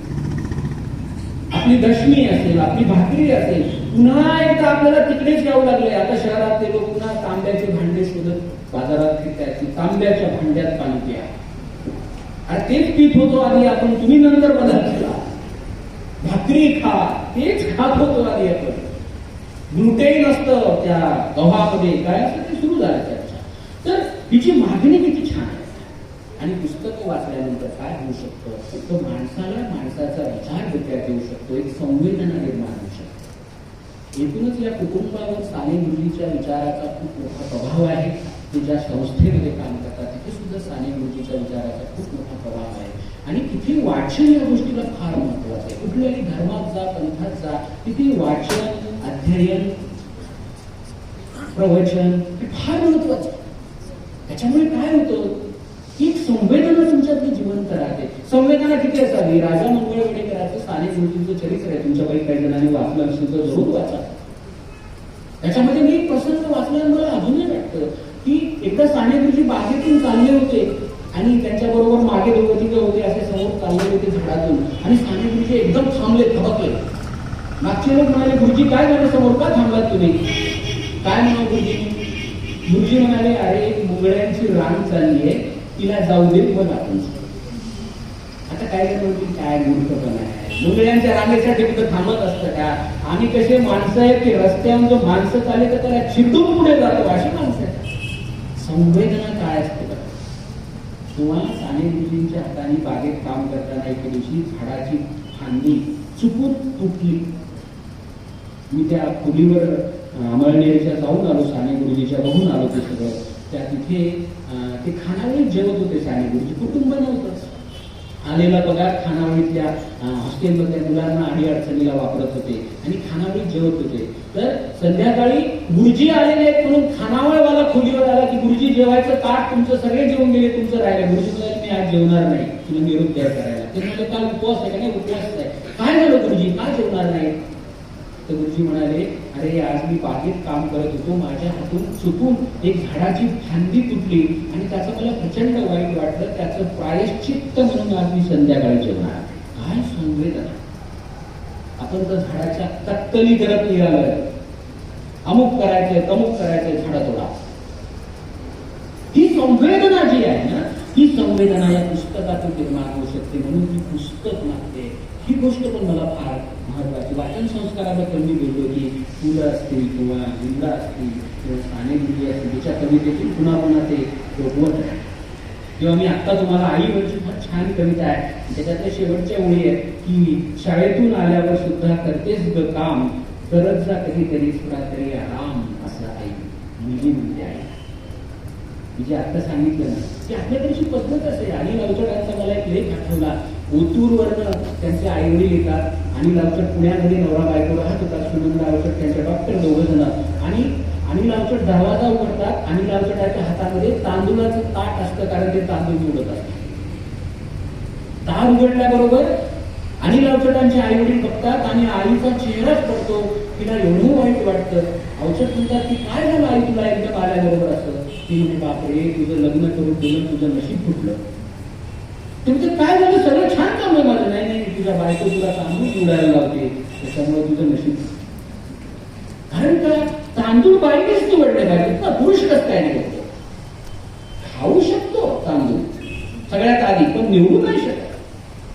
आपली दशमी असेल, आपली भाकरी असेल, पुन्हा एकदा आपल्याला तिकडेच यावं लागले. आता शहरात ते लोक पुन्हा तांब्याचे भांडे शोधत बाजारात फिरतायत, तांब्याच्या भांड्यात पाणी प्या. आणि तेच पीठ होतो आधी आपण, तुम्ही नंतर बदल केला. भाकरी खा, तेच खात होतो आधी आपण. ग्लुटेन असतं त्या गव्हामध्ये, काय असतं ते सुरू झालं चर्चा. तर तिची मागणी किती छान आहे. आणि पुस्तकं वाचल्यानंतर काय होऊ शकतं, तर माणसाला माणसाचा विचार डोक्यात येऊ शकतो, एक संवेदना निर्माण होऊ शकते. एकूणच या कुटुंबावर साने गुरुजीच्या विचाराचा खूप मोठा प्रभाव आहे. ते ज्या संस्थेमध्ये काम करतात तिथे सुद्धा साने गुरुजीच्या विचाराचा खूप मोठा प्रभाव आहे. आणि तिथे वाचन या गोष्टीला फार महत्वाचं आहे. कुठल्याही धर्मात जा, पंथात जा, तिथे वाचन, अध्ययन, प्रवचन हे फार महत्वाचं आहे. त्याच्यामुळे काय होतं की संवेदना तुमच्यातली जिवंत राहते. संवेदना किती असावी? राजा मंगळ वेडेकरांचं साने गुरुजींचं चरित्र आहे, तुमच्यापैकी काही जणांनी वाचलं असेल तर जरूर वाचा. त्याच्यामध्ये मी एक प्रसंग वाचल्यावर मला अजूनही वाटतं की एकदा साने गुरुजी बागेतून चालले होते आणि त्यांच्याबरोबर मागे दोघं तिघं होते, असे समोर चालले होते झाडातून, आणि साने गुरुजी एकदम थांबले, थबकले. मागचे लोक म्हणाले, गुरुजी काय झालं समोर, का थांबलात तुम्ही? काय म्हणा गुरुजी? गुरुजी म्हणाले, अरे मुंगळ्यांची रांग चालली आहे, तिला जाऊ दे, मग आपण. आता काय म्हणतील, काय मूर्खपणा आहे, मुंगळ्यांच्या रांगेसाठी तिथं थांबत असतं का? आम्ही कसे माणसं आहेत की रस्त्यावर जो माणसं चालले तर त्याला चिडून पुढे जातो, अशी माणसं आहेत. संवेदना काय असते बघा. किंवा साने गुरुजींच्या हाताने बागेत काम करताना एके दिवशी झाडाची फांदी चुकून तुटली. मी त्या खोलीवर अमळनेरच्या जाऊन आलो, साने गुरुजीच्या बघून आलो ते सगळं. त्या तिथे ते खानावळीत जेवत होते साने गुरुजी, कुटुंब नव्हतंच. आलेला पगार खानावळीतल्या हॉस्टेलमधल्या मुलांना आणि अडचणीला वापरत होते आणि खानावळीत जेवत होते. तर संध्याकाळी गुरुजी आलेले आहेत म्हणून खानावळवाला खोलीवर आला की गुरुजी जेवायचं ताट तुमचं सगळे जेवून गेले, तुमचं राहिलं. गुरुजी म्हणाले, मी आज जेवणार नाही, तुला निरोप द्यार करायला. ते म्हणाले, काल उपवास आहे का? नाही, उपवास आहे. काय झालं गुरुजी, काय जेवणार नाही? तर गुरुजी म्हणाले, अरे आज मी बागेत काम करत होतो, माझ्या हातून चुकून एक झाडाची फांदी तुटली आणि त्याचं मला प्रचंड वाईट वाटलं, त्याचं प्रायश्चित्त म्हणून आज मी संध्याकाळी जेवणार. काय संवेदना. आपण तर झाडाच्या कत्तली करत निघालोय, अमुक करायचंय, तमुक करायचंय, झाडा तोडा. ही संवेदना जी आहे ना, ही संवेदना या पुस्तकातून निर्माण होऊ शकते. म्हणून ती पुस्तक मागते. ही गोष्ट पण मला फार महत्वाची. वाचन संस्काराबद्दल मी बोललो की फुलं असतील किंवा हिंदा असतील किंवा साने गुरुजी असतील, तिच्या कवितेतील पुन्हा पुन्हा ते रोखवत आहे. किंवा मी आत्ता तुम्हाला आईवरची फार छान कविता आहे, त्याच्यातल्या शेवटच्या ओळी आहेत की शाळेतून आल्यावर सुद्धा करतेस ग काम, करत जा कधीतरी थोडा तरी आराम, असं आई मुलगी म्हणते आहे. मी जे आत्ता सांगितलं ना की आपल्याकडची पद्धत असेल. आणि लावचडांचा मला एक लेख आठवला. ओतूरवरनं त्यांचे आईवडील येतात आणि लावचड पुण्यामध्ये नवरा बायको राहत होतात. सुनंदा लावचड त्यांच्या डॉक्टर दोघं जण. आणि लावचड दरवाजा उघडतात आणि लावचडाच्या हातामध्ये तांदूळाचं ताट असतं, कारण ते तांदूळ निवडत असतात. दार उघडल्याबरोबर आणि लावचडांचे आई वडील बघतात आणि आईचा चेहराच पडतो. तिला एवढं वाईट वाटतं. औषध म्हणतात की काय झालं आई तुला एकदम आल्याबरोबर असं? ती म्हणजे बापरे, तुझं लग्न करून दिलं, तुझं नशीब फुटलं. तुमचं काय झालं? सगळं छान काम आहे माझं. नाही, तुझ्या बायको तुला तांदूळ निवडायला लावते, त्याच्यामुळे तुझं नशीब. कारण का? तांदूळ बाईनेच निवडले पाहिजेत ना, पुरुष कसं काय निवडतो? खाऊ शकतो तांदूळ सगळ्यात आधी, पण निवडू नाही शकत.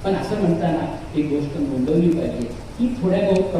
पण असं म्हणताना एक गोष्ट नोंदवली पाहिजे की थोड्या बहुत